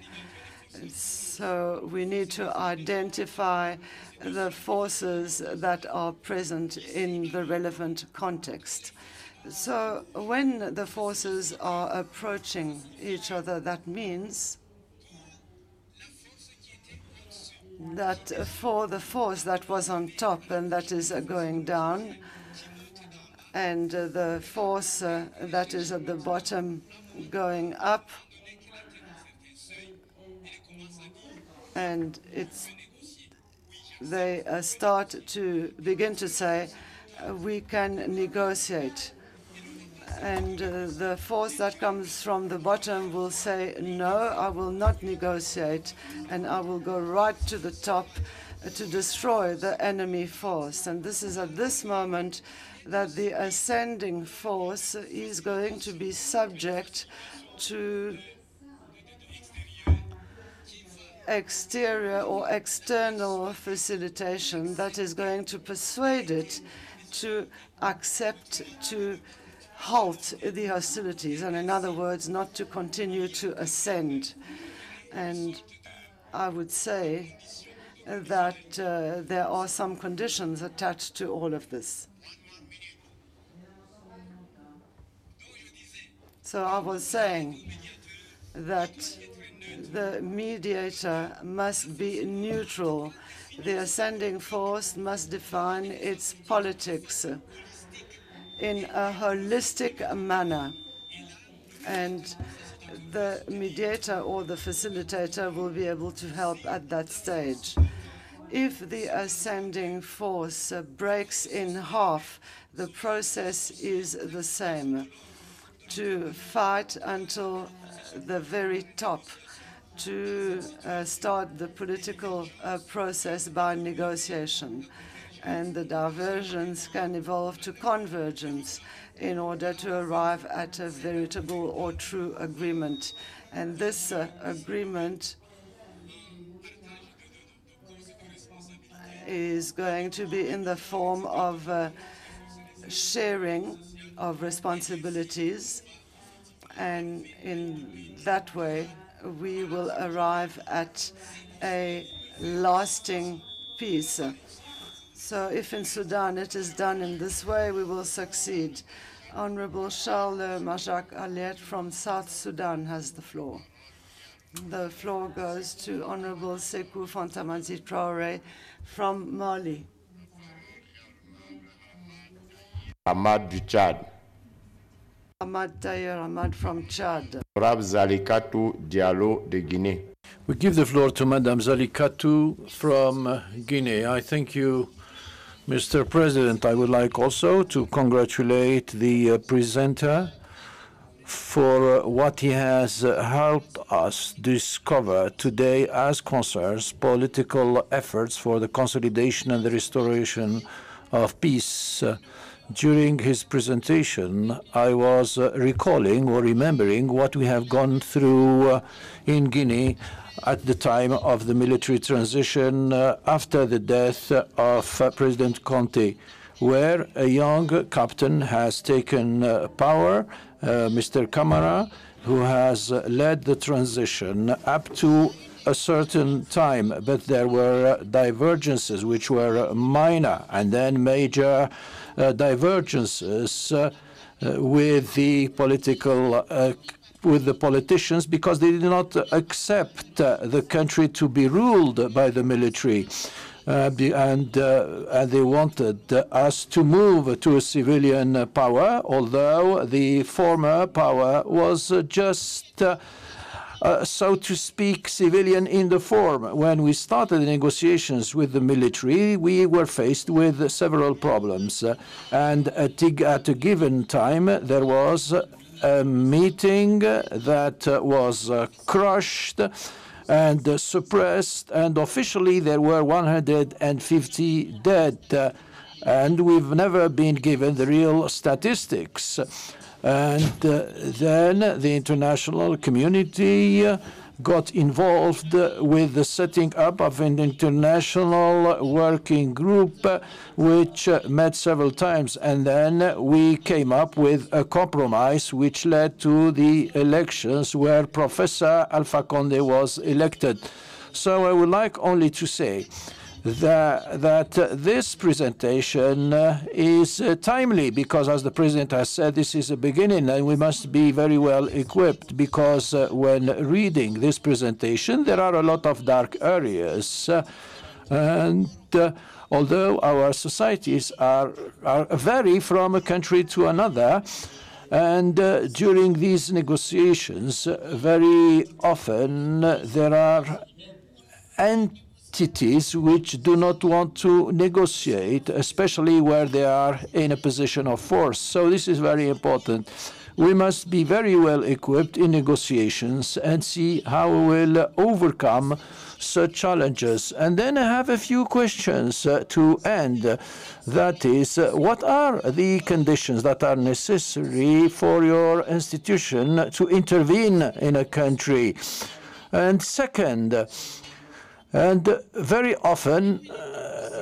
So we need to identify the forces that are present in the relevant context. So when the forces are approaching each other, that means that for the force that was on top and that is going down, and the force that is at the bottom going up, and they start to begin to say, we can negotiate. And the force that comes from the bottom will say, no, I will not negotiate, and I will go right to the top to destroy the enemy force. And this is at this moment that the ascending force is going to be subject to exterior or external facilitation that is going to persuade it to accept to halt the hostilities, and in other words, not to continue to ascend. And I would say that there are some conditions attached to all of this. So I was saying that the mediator must be neutral. The ascending force must define its politics in a holistic manner, and the mediator or the facilitator will be able to help at that stage. If the ascending force breaks in half, the process is the same: to fight until the very top, to start the political process by negotiation. And the divergence can evolve to convergence in order to arrive at a veritable or true agreement. And this agreement is going to be in the form of sharing of responsibilities. And in that way, we will arrive at a lasting peace. So if in Sudan it is done in this way, we will succeed. Honorable Charles Majak Aliet from South Sudan has the floor. The floor goes to Honorable Sekou Fantamazi Traoré from Mali. Ahmad du Tchad. Ahmad Tayer Ahmad from Chad. Honorable Zalikatou Diallo de Guinée. We give the floor to Madame Zalikatou from Guinea. I thank you, Mr. President. I would like also to congratulate the presenter for what he has helped us discover today as concerns political efforts for the consolidation and the restoration of peace. During his presentation, I was recalling or remembering what we have gone through in Guinea at the time of the military transition after the death of President Conte, where a young captain has taken power, Mr. Camara, who has led the transition up to a certain time, but there were divergences which were minor, and then major divergences with the political with the politicians because they did not accept the country to be ruled by the military. And they wanted us to move to a civilian power, although the former power was just so to speak, civilian in the form. When we started the negotiations with the military, we were faced with several problems. And at a given time, there was a meeting that was crushed and suppressed, and officially there were 150 dead. And we've never been given the real statistics. And then the international community got involved with the setting up of an international working group, which met several times. And then we came up with a compromise which led to the elections where Professor Alpha Conde was elected. So I would like only to say that this presentation is timely because, as the President has said, this is a beginning and we must be very well equipped because when reading this presentation, there are a lot of dark areas. And although our societies vary from a country to another, and during these negotiations, very often there are entities which do not want to negotiate, especially where they are in a position of force. So this is very important. We must be very well equipped in negotiations and see how we will overcome such challenges. And then I have a few questions to end. That is, what are the conditions that are necessary for your institution to intervene in a country? And second, and very often,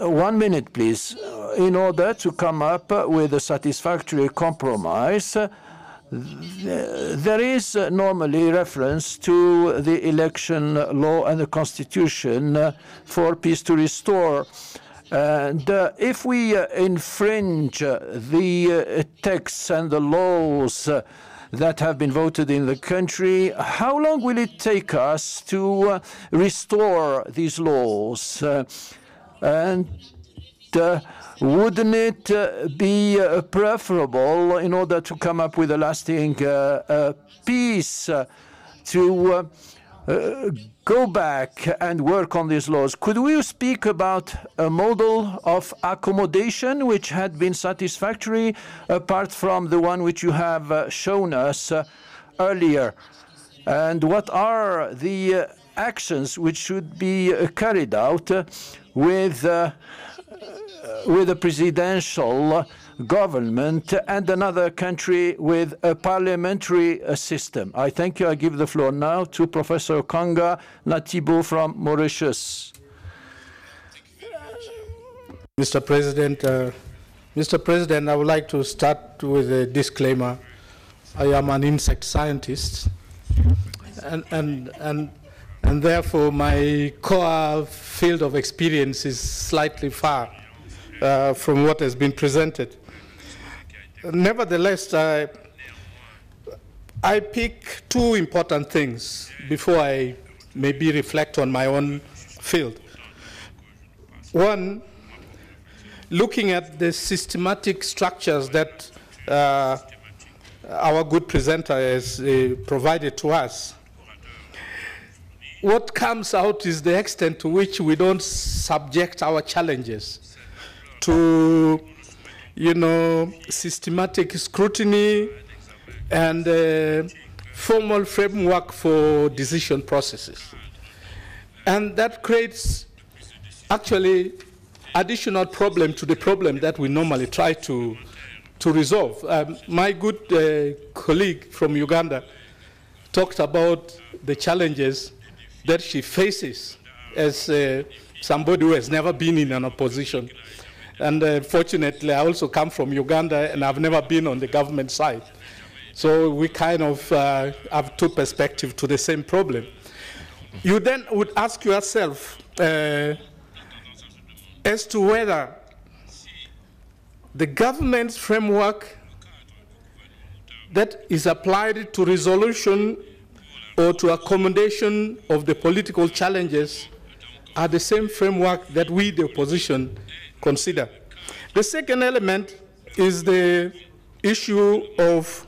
1 minute please, in order to come up with a satisfactory compromise, there is normally reference to the election law and the constitution for peace to restore. And if we infringe the texts and the laws that have been voted in the country, how long will it take us to restore these laws? And wouldn't it be preferable, in order to come up with a lasting peace, to go back and work on these laws? Could we speak about a model of accommodation which had been satisfactory, apart from the one which you have shown us earlier? And what are the actions which should be carried out with a presidential government and another country with a parliamentary system? I thank you. I give the floor now to Professor Kanga Natibo from Mauritius. Mr. President, I would like to start with a disclaimer. I am an insect scientist, and therefore my core field of experience is slightly far from what has been presented. Nevertheless, I pick two important things before I maybe reflect on my own field. One, looking at the systematic structures that our good presenter has provided to us. What comes out is the extent to which we don't subject our challenges to, systematic scrutiny and formal framework for decision processes. And that creates actually additional problem to the problem that we normally try to resolve. My good colleague from Uganda talked about the challenges that she faces as somebody who has never been in an opposition. And fortunately, I also come from Uganda, and I've never been on the government side. So we kind of have two perspectives to the same problem. You then would ask yourself as to whether the government's framework that is applied to resolution or to accommodation of the political challenges are the same framework that we, the opposition, consider. The second element is the issue of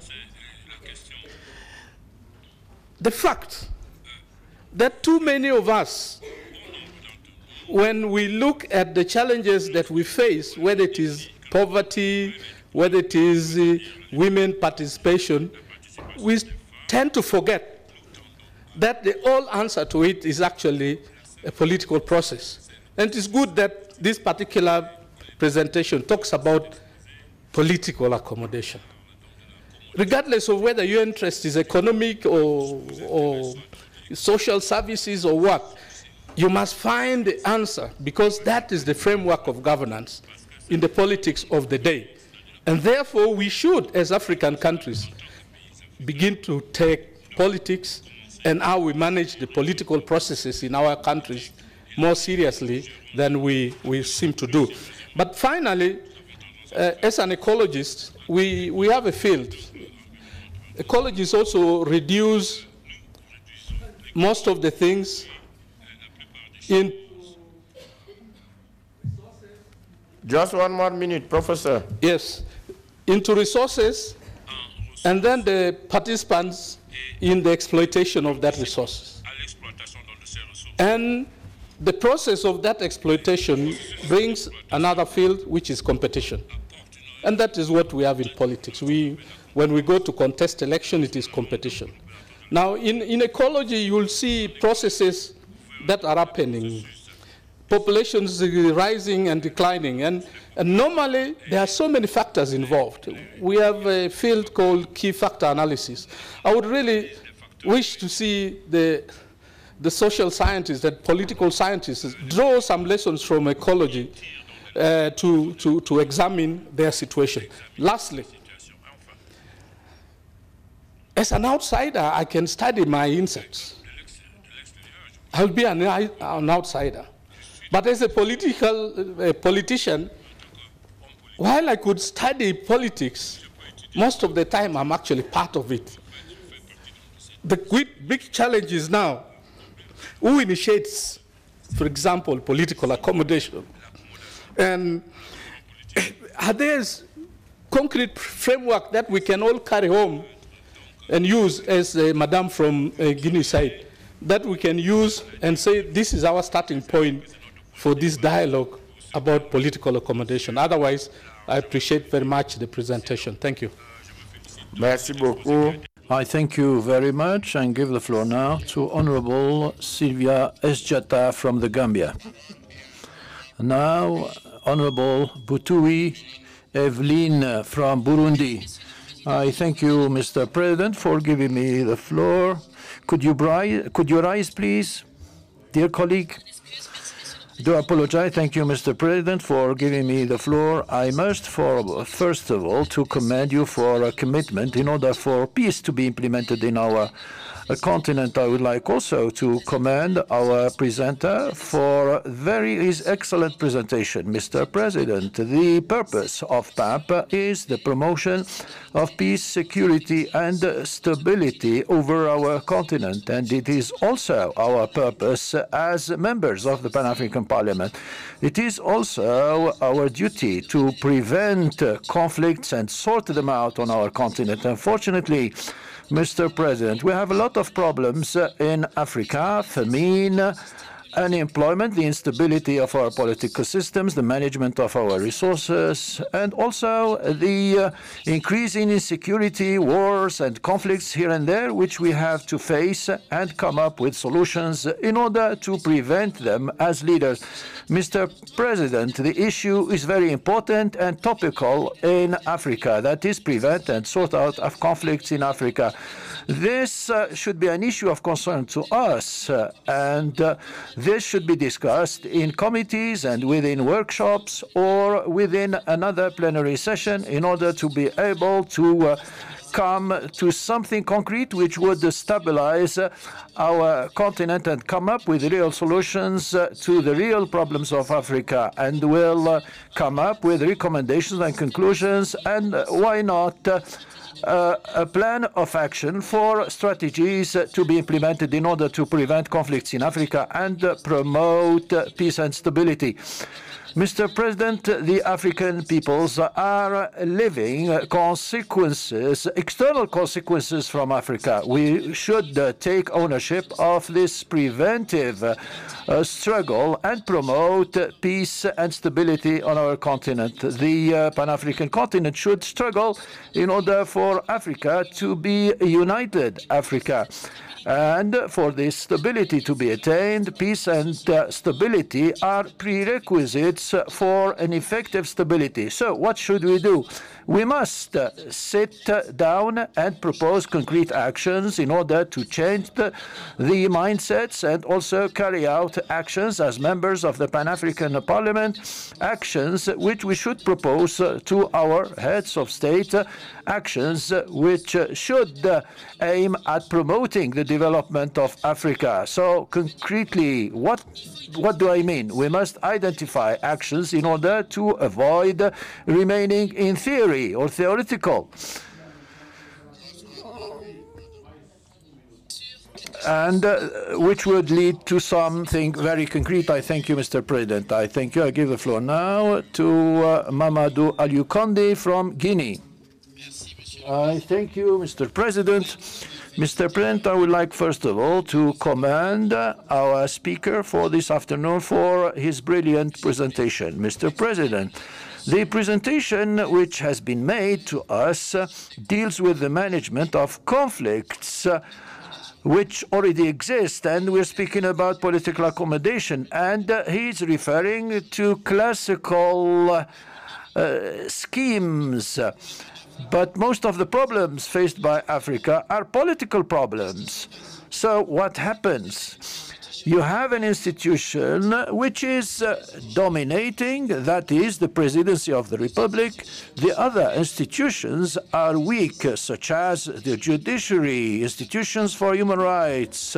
the fact that too many of us, when we look at the challenges that we face, whether it is poverty, whether it is women participation, we tend to forget that the whole answer to it is actually a political process. And it is good that this particular presentation talks about political accommodation. Regardless of whether your interest is economic or social services or what, you must find the answer, because that is the framework of governance in the politics of the day. And therefore, we should, as African countries, begin to take politics and how we manage the political processes in our countries more seriously than we seem to do. But finally, as an ecologist, we have a field. Ecologists also reduce most of the things in. Just 1 more minute, Professor. Yes, into resources, and then the participants in the exploitation of that resources. And the process of that exploitation brings another field, which is competition. And that is what we have in politics. When we go to contest election, it is competition. Now, in ecology, you will see processes that are happening. Populations rising and declining. And normally, there are so many factors involved. We have a field called key factor analysis. I would really wish to see the social scientists and political scientists draw some lessons from ecology to examine their situation. Lastly, as an outsider, I can study my insects. I'll be an outsider. But as a politician, while I could study politics, most of the time I'm actually part of it. The big challenge is now, who initiates, for example, political accommodation? And are there concrete framework that we can all carry home and use, as Madame from Guinea said, that we can use and say, this is our starting point for this dialogue about political accommodation. Otherwise, I appreciate very much the presentation. Thank you. Merci beaucoup. I thank you very much and give the floor now to Honorable Sylvia Esjata from the Gambia. Now, Honorable Butui Evelyn from Burundi. I thank you, Mr. President, for giving me the floor. Could you rise, please, dear colleague? Do apologize. Thank you, Mr. President, for giving me the floor. I must, first of all, to commend you for a commitment in order for peace to be implemented in our continent. I would like also to commend our presenter for his excellent presentation. Mr. President, the purpose of PAP is the promotion of peace, security, and stability over our continent, and it is also our purpose as members of the Pan-African Parliament. It is also our duty to prevent conflicts and sort them out on our continent. Unfortunately, Mr. President, we have a lot of problems in Africa: famine, unemployment, the instability of our political systems, the management of our resources, and also the increasing insecurity, wars, and conflicts here and there, which we have to face and come up with solutions in order to prevent them as leaders. Mr. President, the issue is very important and topical in Africa. That is, prevent and sort out of conflicts in Africa. This should be an issue of concern to us, and this should be discussed in committees and within workshops or within another plenary session in order to be able to come to something concrete which would stabilize our continent and come up with real solutions to the real problems of Africa, and will come up with recommendations and conclusions, and why not a plan of action for strategies to be implemented in order to prevent conflicts in Africa and promote peace and stability. Mr. President, the African peoples are living consequences, external consequences from Africa. We should take ownership of this preventive struggle and promote peace and stability on our continent. The Pan-African continent should struggle in order for Africa to be a united Africa. And for this stability to be attained, peace and stability are prerequisites for an effective stability. So what should we do? We must sit down and propose concrete actions in order to change the mindsets, and also carry out actions as members of the Pan-African Parliament, actions which we should propose to our heads of state, actions which should aim at promoting the development of Africa. So concretely, what do I mean? We must identify actions in order to avoid remaining in theory or theoretical, and which would lead to something very concrete. I thank you, Mr. President. I thank you. I give the floor now to Mamadou Aliou from Guinea. I thank you, Mr. President. Mr. President, I would like first of all to commend our speaker for this afternoon for his brilliant presentation. Mr. President, the presentation which has been made to us deals with the management of conflicts which already exist, and we're speaking about political accommodation, and he's referring to classical schemes. But most of the problems faced by Africa are political problems. So what happens? You have an institution which is dominating, that is the presidency of the Republic. The other institutions are weak, such as the judiciary, institutions for human rights.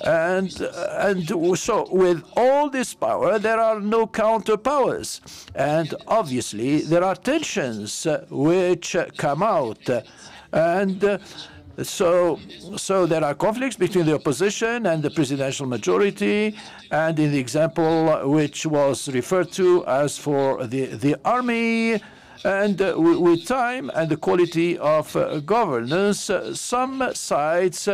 And so with all this power, there are no counterpowers. And obviously, there are tensions which come out. And so there are conflicts between the opposition and the presidential majority. And in the example which was referred to as for the army, and with time and the quality of governance, some sides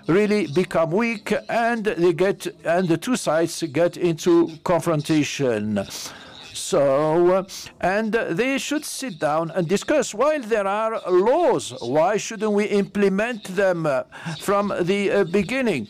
really become weak, and the two sides get into confrontation. So, and they should sit down and discuss. While there are laws, why shouldn't we implement them from the beginning?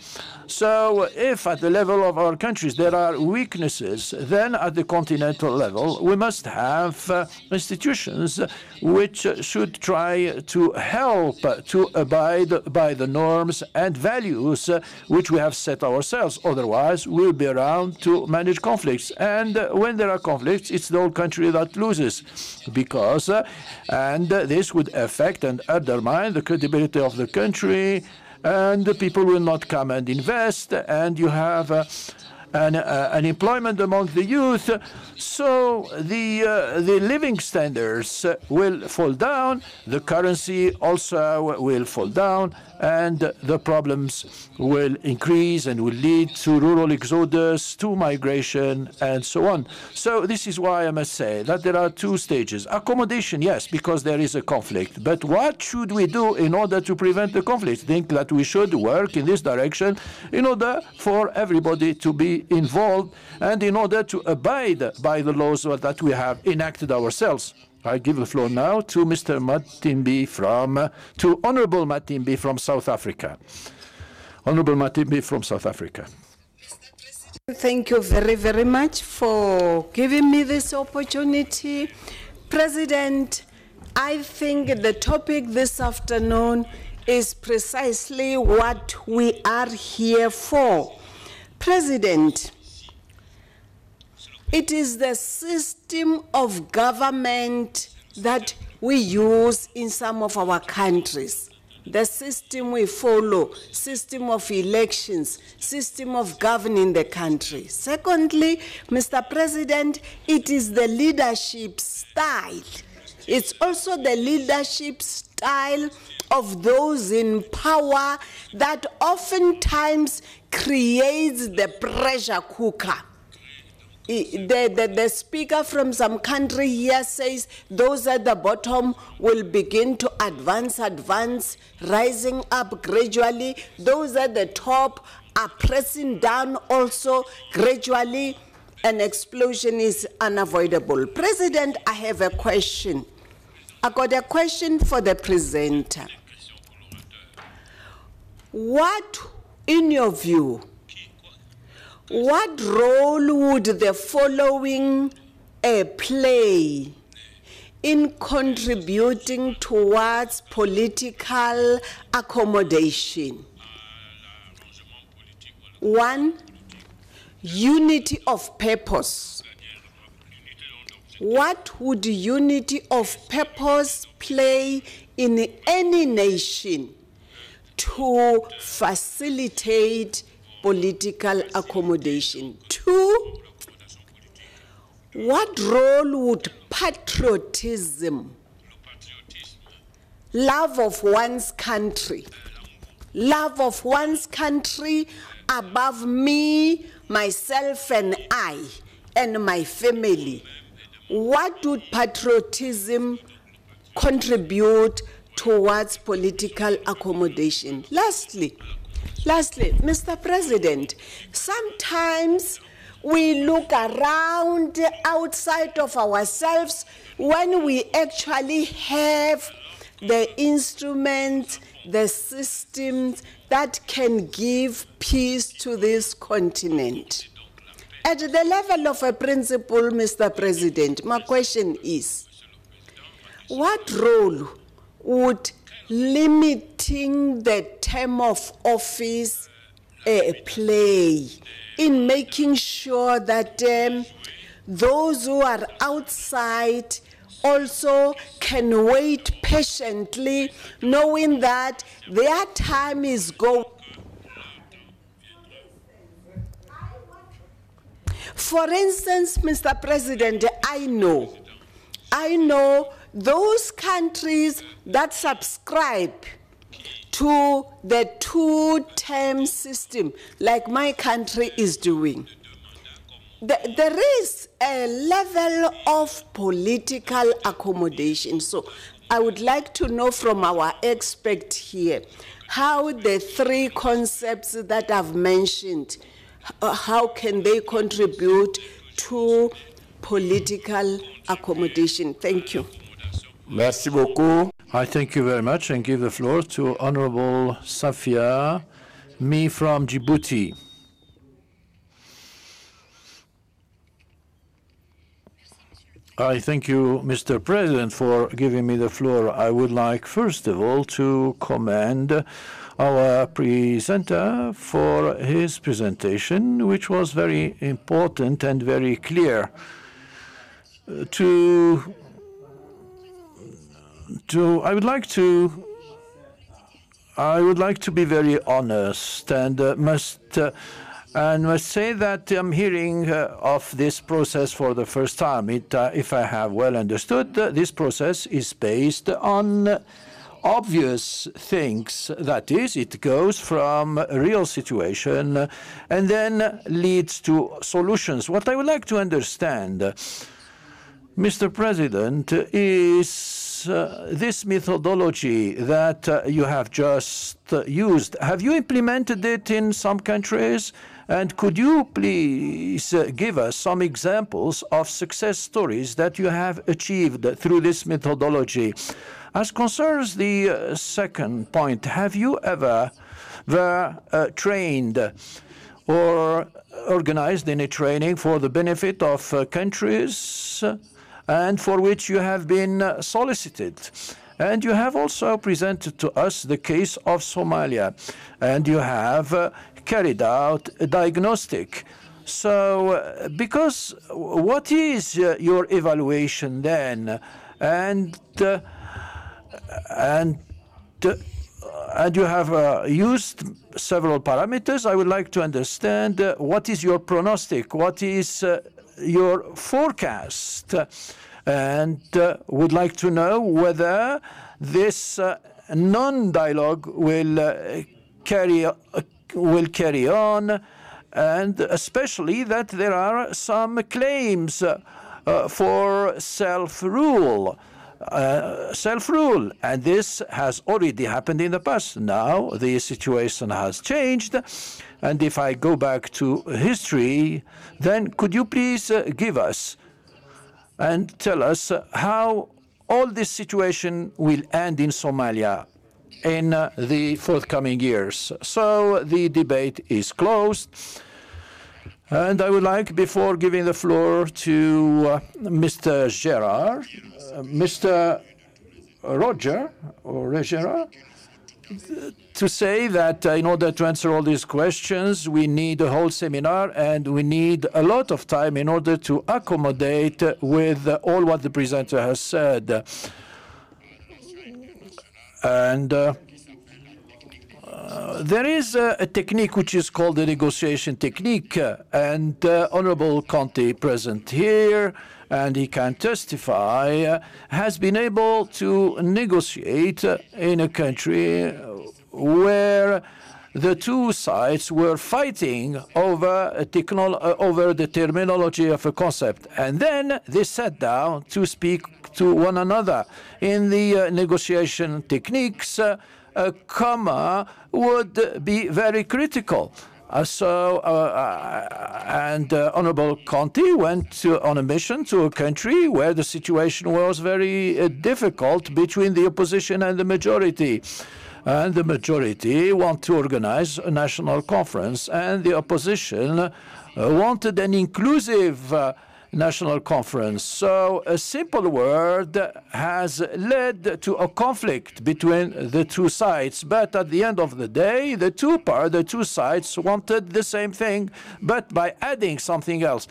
So if at the level of our countries there are weaknesses, then at the continental level we must have institutions which should try to help to abide by the norms and values which we have set ourselves. Otherwise, we'll be around to manage conflicts. And when there are conflicts, it's the whole country that loses, because and this would affect and undermine the credibility of the country, and the people will not come and invest, and you have unemployment among the youth. So the living standards will fall down, the currency also will fall down, and the problems will increase and will lead to rural exodus, to migration, and so on. So this is why I must say that there are two stages. Accommodation, yes, because there is a conflict. But what should we do in order to prevent the conflict? I think that we should work in this direction in order for everybody to be involved and in order to abide by the laws that we have enacted ourselves. I give the floor now to Mr. Matimbi to Honorable Matimbi from South Africa. Honorable Matimbi from South Africa. Thank you very, very much for giving me this opportunity. President, I think the topic this afternoon is precisely what we are here for. President, it is the system of government that we use in some of our countries. The system we follow, system of elections, system of governing the country. Secondly, Mr. President, it is the leadership style. It's also the leadership style of those in power that oftentimes creates the pressure cooker. The speaker from some country here says those at the bottom will begin to advance, rising up gradually. Those at the top are pressing down also gradually. An explosion is unavoidable. President, I have a question. I got a question for the presenter. What, in your view, what role would the following play in contributing towards political accommodation? 1, unity of purpose. What would unity of purpose play in any nation to facilitate political accommodation? 2, what role would patriotism, love of one's country above me, myself and I, and my family, what would patriotism contribute towards political accommodation? Lastly, Mr. President, sometimes we look around outside of ourselves when we actually have the instruments, the systems that can give peace to this continent. At the level of a principle, Mr. President, my question is, what role would limiting the term of office play in making sure that those who are outside also can wait patiently, knowing that their time is going? For instance, Mr. President, I know those countries that subscribe to the 2-term system, like my country is doing. There is a level of political accommodation. So I would like to know from our expert here how the 3 concepts that I've mentioned, how can they contribute to political accommodation? Thank you. Merci beaucoup. I thank you very much and give the floor to Honorable Safia, me from Djibouti. I thank you, Mr. President, for giving me the floor. I would like, first of all, to commend our presenter for his presentation, which was very important and very clear. I would like to be very honest and must say that I'm hearing of this process for the first time. If I have well understood, this process is based on obvious things. That is, it goes from a real situation and then leads to solutions. What I would like to understand, Mr. President, is this methodology that you have just used. Have you implemented it in some countries? And could you please give us some examples of success stories that you have achieved through this methodology? As concerns the second point, have you ever trained or organized any training for the benefit of countries and for which you have been solicited? And you have also presented to us the case of Somalia, and you have carried out a diagnostic. So, because what is your evaluation then? and you have used several parameters. I would like to understand what is your prognostic, what is your forecast, and would like to know whether this non-dialogue will carry on, and especially that there are some claims for self-rule, and this has already happened in the past. Now the situation has changed, and if I go back to history, then could you please give us and tell us how all this situation will end in Somalia in the forthcoming years? So the debate is closed. And I would like, before giving the floor to Mr. Gerard, Mr. Roger, to say that in order to answer all these questions, we need a whole seminar and we need a lot of time in order to accommodate with all what the presenter has said. And there is a technique which is called the negotiation technique, and Honorable Conte, present here, and he can testify, has been able to negotiate in a country where the two sides were fighting over the terminology of a concept, and then they sat down to speak to one another. In the negotiation techniques, a comma would be very critical. Honorable Conte went on a mission to a country where the situation was very difficult between the opposition and the majority. And the majority want to organize a national conference, and the opposition wanted an inclusive national conference. So a simple word has led to a conflict between the two sides. But at the end of the day, the two sides wanted the same thing, but by adding something else.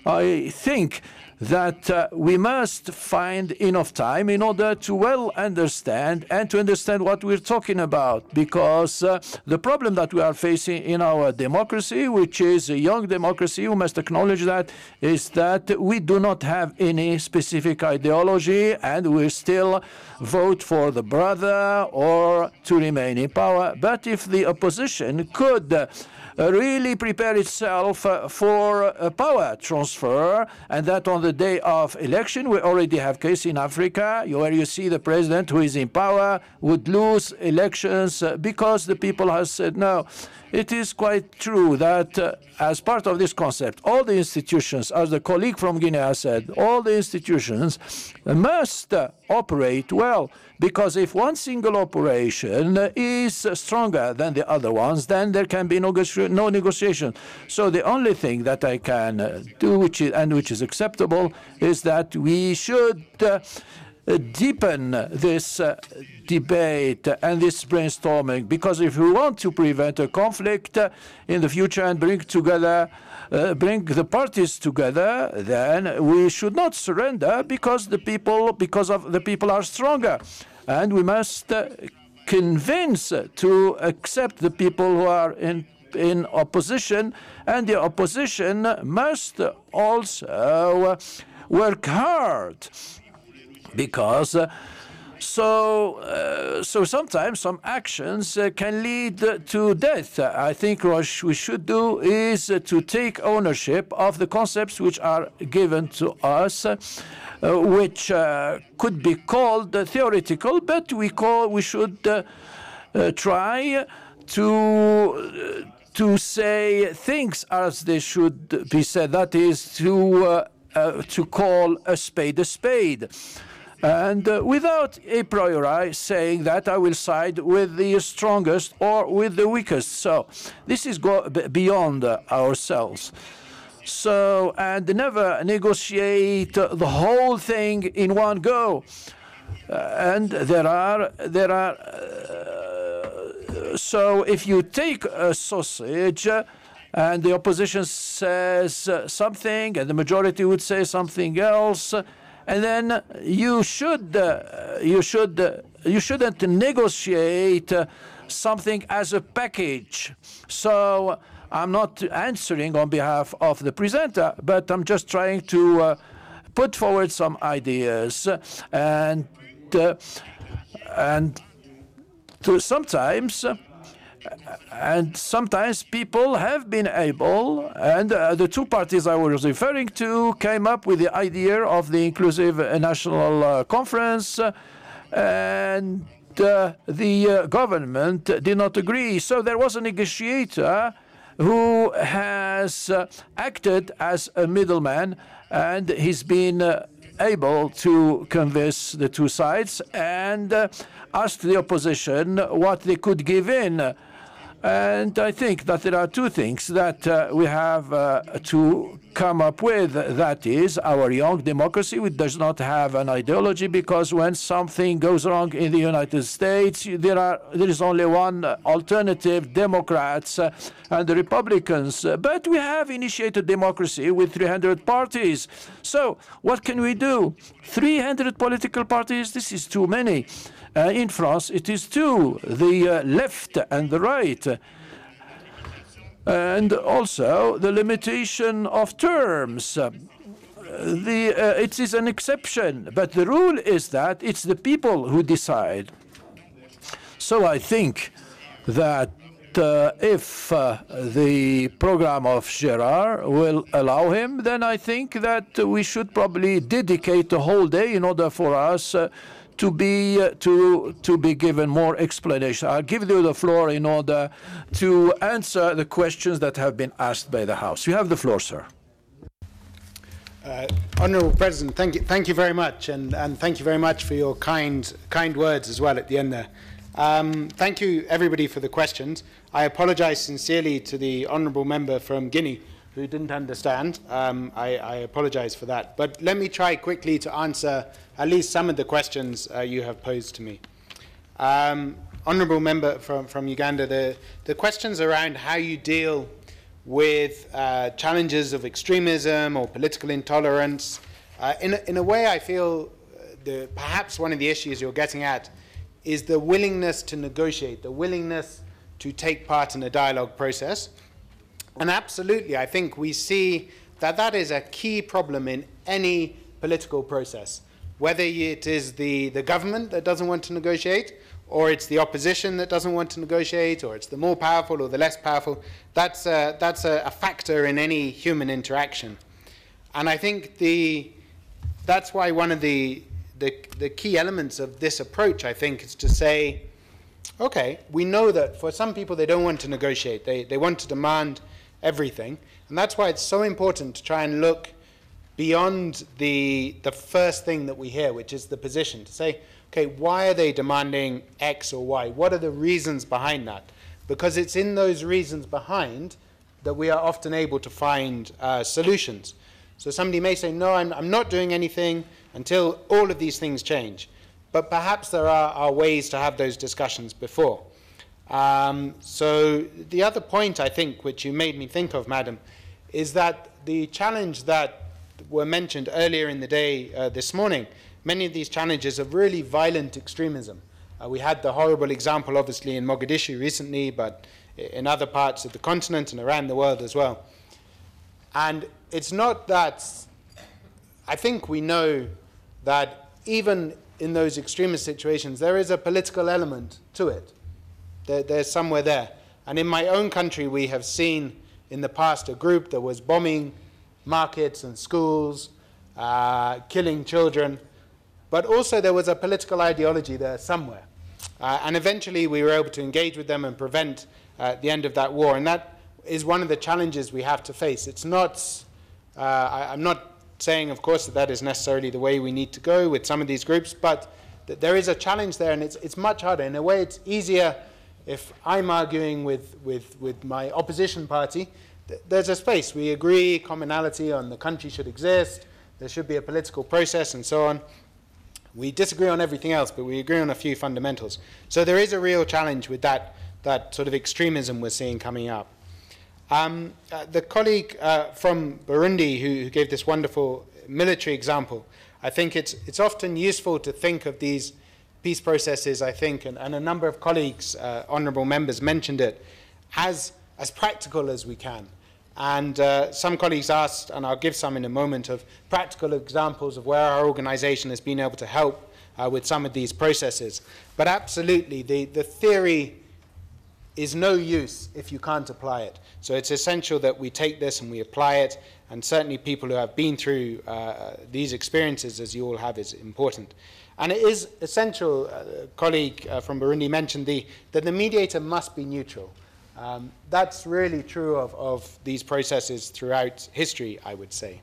I think that we must find enough time in order to well understand and to understand what we're talking about, because the problem that we are facing in our democracy, which is a young democracy, we must acknowledge that, is that we do not have any specific ideology and we still vote for the brother or to remain in power. But if the opposition could really prepare itself for a power transfer, and that on the day of election, we already have case in Africa where you see the president who is in power would lose elections because the people have said no. It is quite true that as part of this concept, all the institutions, as the colleague from Guinea has said, all the institutions must operate well, because if one single operation is stronger than the other ones, then there can be no negotiation. So the only thing that I can do, which is acceptable, is that we should deepen this debate and this brainstorming, because if we want to prevent a conflict in the future and bring the parties together, then we should not surrender because the people are stronger, and we must convince to accept the people who are in opposition, and the opposition must also work hard. Because so sometimes some actions can lead to death. I think what we should do is to take ownership of the concepts which are given to us, which could be called theoretical, but we should try to say things as they should be said. That is to call a spade. And without a priori saying that I will side with the strongest or with the weakest. So this is beyond ourselves. So, and never negotiate the whole thing in one go. And so if you take a sausage and the opposition says something and the majority would say something else, and then you shouldn't negotiate something as a package. So I'm not answering on behalf of the presenter, but I'm just trying to put forward some ideas, and sometimes people have been able, and the two parties I was referring to came up with the idea of the inclusive national conference, and the government did not agree. So there was a negotiator who has acted as a middleman, and he's been able to convince the two sides and ask the opposition what they could give in. And I think that there are two things that we have to come up with. That is our young democracy, which does not have an ideology, because when something goes wrong in the United States, there is only one alternative, Democrats and the Republicans. But we have initiated democracy with 300 parties. So what can we do? 300 political parties, this is too many. In France, it is two, the left and the right. And also the limitation of terms. It is an exception, but the rule is that it's the people who decide. So I think that if the program of Gerard will allow him, then I think that we should probably dedicate a whole day in order for us to be given more explanation. I'll give you the floor in order to answer the questions that have been asked by the House. You have the floor, sir. Honourable President, thank you very much, and thank you very much for your kind words as well at the end there. Thank you, everybody, for the questions. I apologise sincerely to the honourable member from Guinea who didn't understand. I apologise for that. But let me try quickly to answer at least some of the questions you have posed to me. Honourable member from Uganda, the questions around how you deal with challenges of extremism or political intolerance, in a way I feel perhaps one of the issues you're getting at is the willingness to negotiate, the willingness to take part in a dialogue process. And absolutely, I think we see that that is a key problem in any political process, whether it is the government that doesn't want to negotiate, or it's the opposition that doesn't want to negotiate, or it's the more powerful or the less powerful. That's a factor in any human interaction. And I think that's why one of the key elements of this approach, I think, is to say, okay, we know that for some people they don't want to negotiate, they want to demand everything, and that's why it's so important to try and look beyond the first thing that we hear, which is the position, to say, okay, why are they demanding X or Y? What are the reasons behind that? Because it's in those reasons behind that we are often able to find solutions. So somebody may say, no, I'm not doing anything until all of these things change. But perhaps there are ways to have those discussions before. So the other point, I think, which you made me think of, Madam, is that the challenge that were mentioned earlier in the day this morning, many of these challenges of really violent extremism. We had the horrible example, obviously, in Mogadishu recently, but in other parts of the continent and around the world as well. And it's not that, I think we know that even in those extremist situations, there is a political element to it. There's somewhere there. And in my own country, we have seen in the past a group that was bombing markets and schools, killing children, but also there was a political ideology there somewhere. And eventually we were able to engage with them and prevent the end of that war. And that is one of the challenges we have to face. It's not, I'm not saying, of course, that is necessarily the way we need to go with some of these groups, but there is a challenge there, and it's much harder. In a way, it's easier if I'm arguing with my opposition party. There's a space. We agree, commonality on the country should exist, there should be a political process, and so on. We disagree on everything else, but we agree on a few fundamentals. So there is a real challenge with that sort of extremism we're seeing coming up. The colleague from Burundi who gave this wonderful military example, I think it's often useful to think of these peace processes, I think, and a number of colleagues, honourable members, mentioned it, as practical as we can. And some colleagues asked, and I'll give some in a moment, of practical examples of where our organisation has been able to help with some of these processes. But absolutely, the theory is no use if you can't apply it. So it's essential that we take this and we apply it, and certainly people who have been through these experiences, as you all have, is important. And it is essential, a colleague from Burundi mentioned that the mediator must be neutral. That's really true of these processes throughout history, I would say.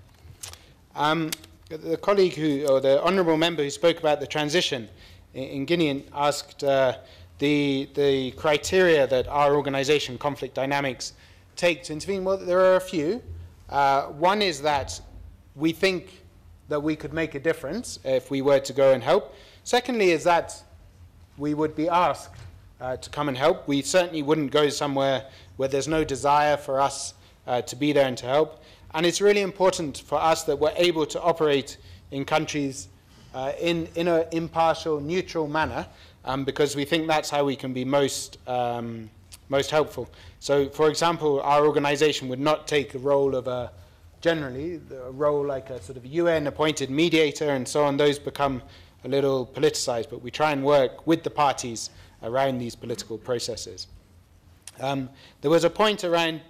The colleague or the honourable member who spoke about the transition in Guinea asked the criteria that our organisation, Conflict Dynamics, take to intervene. Well, there are a few. One is that we think that we could make a difference if we were to go and help. Secondly is that we would be asked to come and help. We certainly wouldn't go somewhere where there's no desire for us to be there and to help. And it's really important for us that we're able to operate in countries in an impartial, neutral manner, because we think that's how we can be most helpful. So, for example, our organisation would not take a role of generally, a role like a sort of UN-appointed mediator and so on. Those become a little politicised, but we try and work with the parties around these political processes. There was a point around,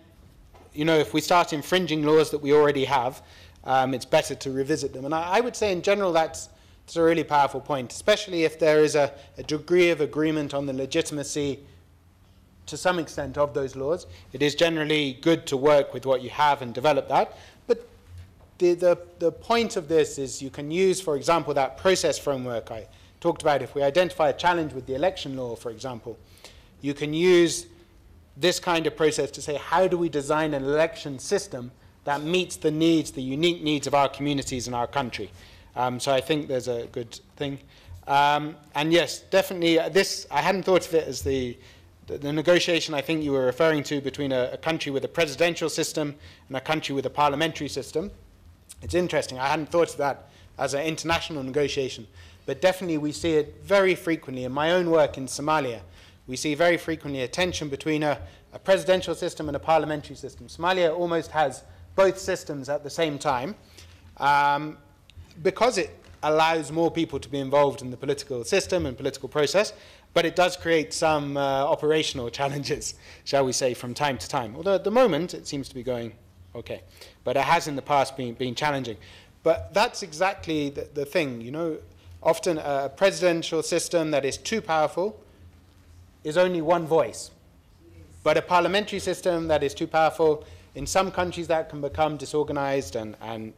if we start infringing laws that we already have, it's better to revisit them. And I would say in general that's a really powerful point, especially if there is a degree of agreement on the legitimacy to some extent of those laws. It is generally good to work with what you have and develop that. But the point of this is you can use, for example, that process framework I talked about. If we identify a challenge with the election law, for example, you can use this kind of process to say, how do we design an election system that meets the needs, the unique needs of our communities and our country? So I think there's a good thing. And yes, definitely, this, I hadn't thought of it as the negotiation I think you were referring to between a country with a presidential system and a country with a parliamentary system. It's interesting. I hadn't thought of that as an international negotiation. But definitely we see it very frequently. In my own work in Somalia, we see very frequently a tension between a presidential system and a parliamentary system. Somalia almost has both systems at the same time because it allows more people to be involved in the political system and political process, but it does create some operational challenges, shall we say, from time to time. Although at the moment it seems to be going okay. But it has in the past been challenging. But that's exactly the thing, Often a presidential system that is too powerful is only one voice. But a parliamentary system that is too powerful, in some countries that can become disorganized and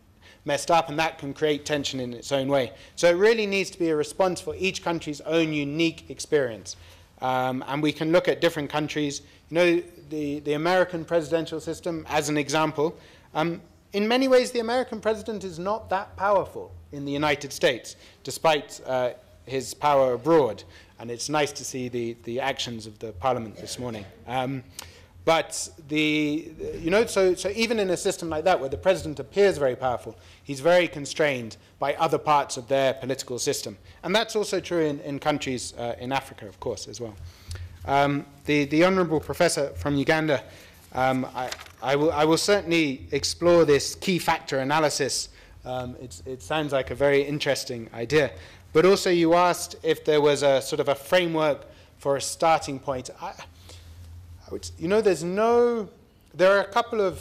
messed up, and that can create tension in its own way. So it really needs to be a response for each country's own unique experience. And we can look at different countries. The American presidential system, as an example, in many ways the American president is not that powerful in the United States, despite his power abroad. And it's nice to see the actions of the Parliament this morning. But so even in a system like that, where the president appears very powerful, he's very constrained by other parts of their political system. And that's also true in countries in Africa, of course, as well. The honourable professor from Uganda, I will certainly explore this key factor analysis. It sounds like a very interesting idea. But also you asked if there was a sort of a framework for a starting point. There are a couple of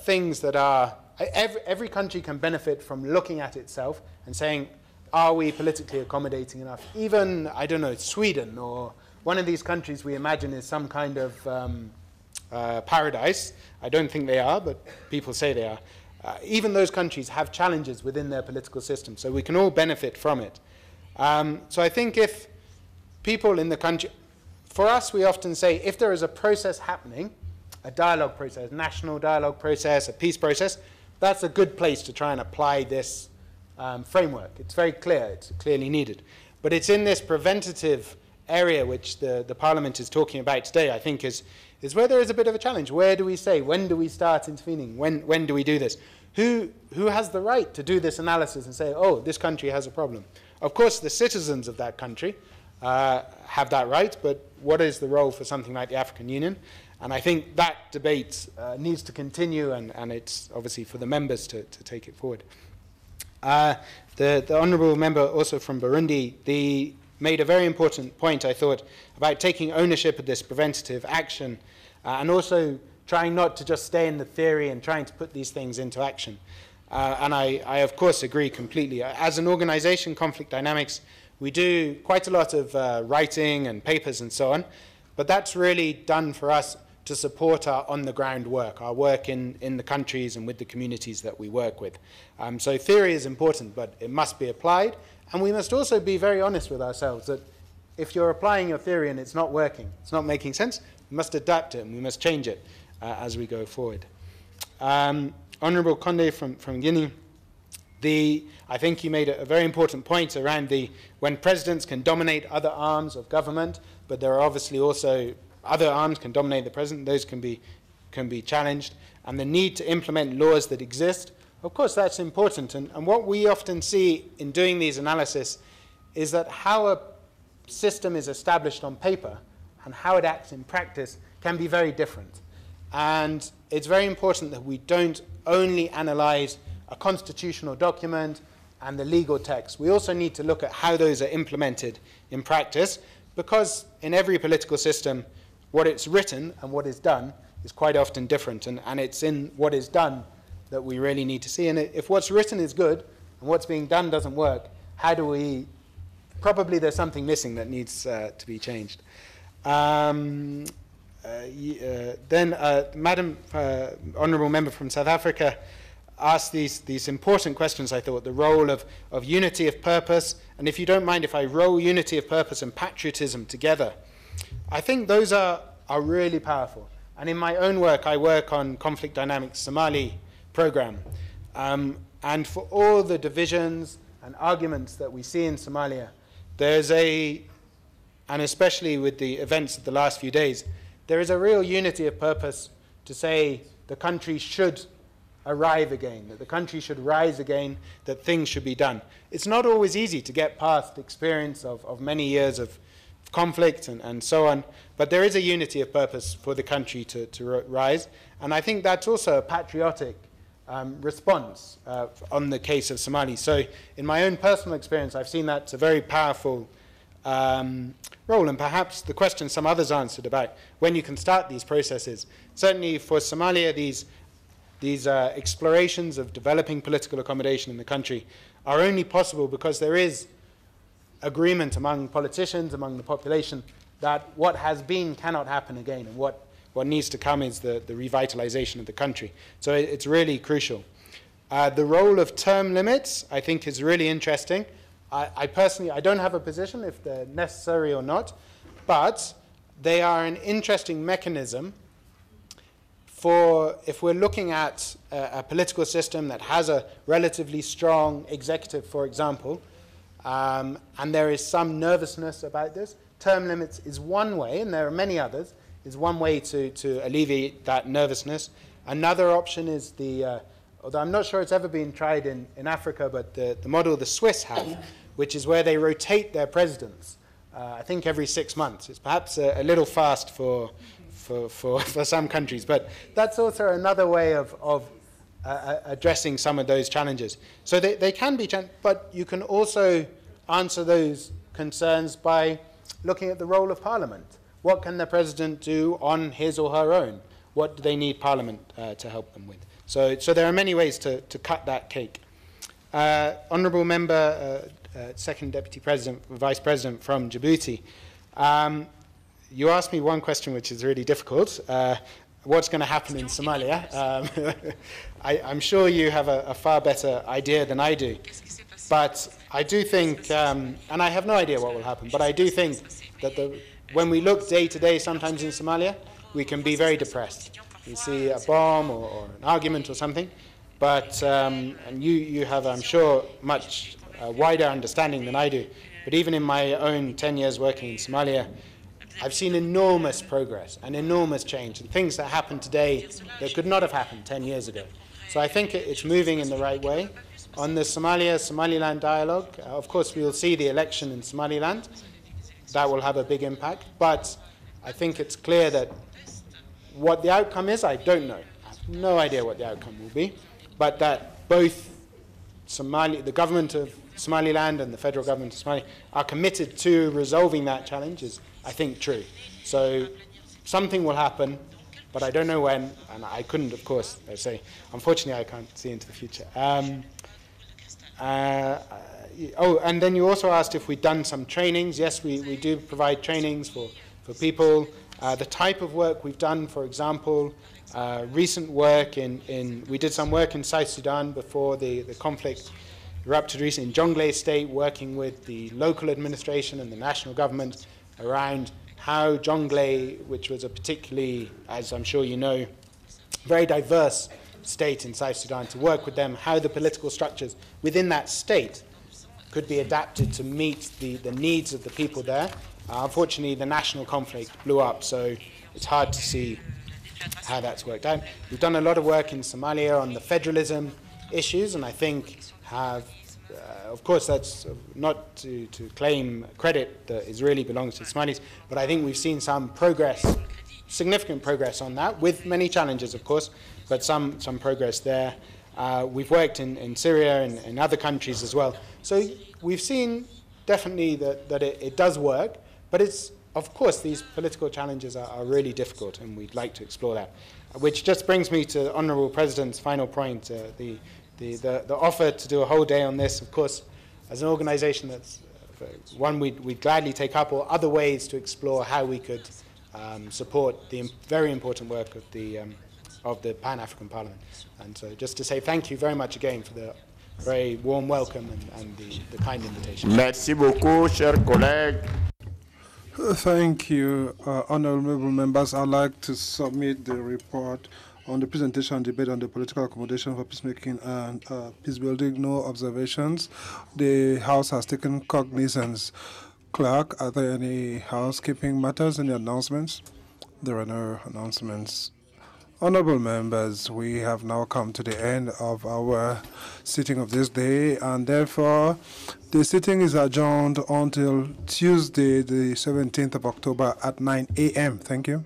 things that are, every country can benefit from looking at itself and saying, are we politically accommodating enough? Even, I don't know, Sweden or one of these countries we imagine is some kind of paradise. I don't think they are, but people say they are. Even those countries have challenges within their political system, so we can all benefit from it. So I think if people in the country, for us we often say if there is a process happening, a dialogue process, national dialogue process, a peace process, that's a good place to try and apply this framework. It's very clear, it's clearly needed. But it's in this preventative area which the Parliament is talking about today, I think is where there is a bit of a challenge. Where do we say, when do we start intervening? When do we do this? Who has the right to do this analysis and say, oh, this country has a problem? Of course, the citizens of that country have that right, but what is the role for something like the African Union? And I think that debate needs to continue, and it's obviously for the members to take it forward. The honourable member also from Burundi made a very important point, I thought, about taking ownership of this preventative action and also trying not to just stay in the theory and trying to put these things into action. And I, of course, agree completely. As an organization, Conflict Dynamics, we do quite a lot of writing and papers and so on, but that's really done for us to support our on-the-ground work, our work in the countries and with the communities that we work with. So theory is important, but it must be applied, and we must also be very honest with ourselves that if you're applying your theory and it's not working, it's not making sense, we must adapt it and we must change it as we go forward. Honourable Conde from Guinea, I think you made a very important point around when presidents can dominate other arms of government, but there are obviously also other arms can dominate the president, those can be challenged, and the need to implement laws that exist. Of course, that's important, and what we often see in doing these analysis is that how a system is established on paper and how it acts in practice can be very different. And it's very important that we don't only analyze a constitutional document and the legal text. We also need to look at how those are implemented in practice, because in every political system, what it's written and what is done is quite often different, and it's in what is done that we really need to see. And if what's written is good and what's being done doesn't work, how do we... Probably there's something missing that needs to be changed. Then Madam Honourable Member from South Africa asked these important questions, I thought, the role of unity of purpose, and if you don't mind if I roll unity of purpose and patriotism together, I think those are really powerful. And in my own work, I work on Conflict Dynamics Somali program. And for all the divisions and arguments that we see in Somalia, and especially with the events of the last few days, there is a real unity of purpose to say the country should arrive again, that the country should rise again, that things should be done. It's not always easy to get past the experience of many years of conflict and so on, but there is a unity of purpose for the country to rise, and I think that's also a patriotic response on the case of Somali. So in my own personal experience, I've seen that's a very powerful role, and perhaps the question some others answered about when you can start these processes. Certainly for Somalia, these explorations of developing political accommodation in the country are only possible because there is agreement among politicians, among the population, that what has been cannot happen again, and what needs to come is the revitalization of the country. So it's really crucial. The role of term limits, I think, is really interesting. I personally, I don't have a position if they're necessary or not, but they are an interesting mechanism for, if we're looking at a political system that has a relatively strong executive, for example, and there is some nervousness about this, term limits is one way, and there are many others, is one way to alleviate that nervousness. Another option is although I'm not sure it's ever been tried in Africa, but the model the Swiss have, which is where they rotate their presidents, I think every 6 months. It's perhaps a little fast for some countries, but that's also another way of addressing some of those challenges. So they can be, but you can also answer those concerns by looking at the role of Parliament. What can the President do on his or her own? What do they need Parliament to help them with? So there are many ways to cut that cake. Honourable Member, Second Deputy President, Vice President from Djibouti, you asked me one question which is really difficult. What's going to happen in Somalia? I'm sure you have a far better idea than I do. But I do think, and I have no idea what will happen, but I do think that when we look day to day sometimes in Somalia, we can be very depressed. You see a bomb or an argument or something, but and you have, I'm sure, much wider understanding than I do. But even in my own 10 years working in Somalia, I've seen enormous progress and enormous change, and things that happen today that could not have happened 10 years ago. So I think it's moving in the right way. On the Somaliland dialogue, of course, we will see the election in Somaliland. That will have a big impact. But I think it's clear that what the outcome is, I don't know. I have no idea what the outcome will be. But that both the government of Somaliland and the federal government of Somalia are committed to resolving that challenge is, I think, true. So something will happen, but I don't know when, and I couldn't, of course, say, unfortunately, I can't see into the future. And then you also asked if we'd done some trainings. Yes, we do provide trainings for people. The type of work we've done, for example, recent work we did some work in South Sudan before the conflict erupted recently in Jonglei State, working with the local administration and the national government around how Jonglei, which was a particularly, as I'm sure you know, very diverse state in South Sudan, to work with them, how the political structures within that state could be adapted to meet the needs of the people there. Unfortunately, the national conflict blew up, so it's hard to see how that's worked out. We've done a lot of work in Somalia on the federalism issues, and I think of course, that's not to claim credit that really belongs to the Somalis, but I think we've seen some progress, significant progress on that, with many challenges, of course, but some progress there. We've worked in Syria and in other countries as well. So we've seen definitely that it does work, but it's, of course, these political challenges are really difficult, and we'd like to explore that. Which just brings me to the Honourable President's final point, the offer to do a whole day on this. Of course, as an organisation, that's one we'd gladly take up, or other ways to explore how we could support the very important work of the Pan-African Parliament. And so just to say thank you very much again for the very warm welcome and the kind invitation. Merci beaucoup, chers collègues. Thank you, honourable members. I'd like to submit the report on the presentation and debate on the political accommodation for peacemaking and peace building. No observations. The House has taken cognizance. Clerk, are there any housekeeping matters, any announcements? There are no announcements. Honourable members, we have now come to the end of our sitting of this day, and therefore the sitting is adjourned until Tuesday, the 17th of October at 9 a.m. Thank you.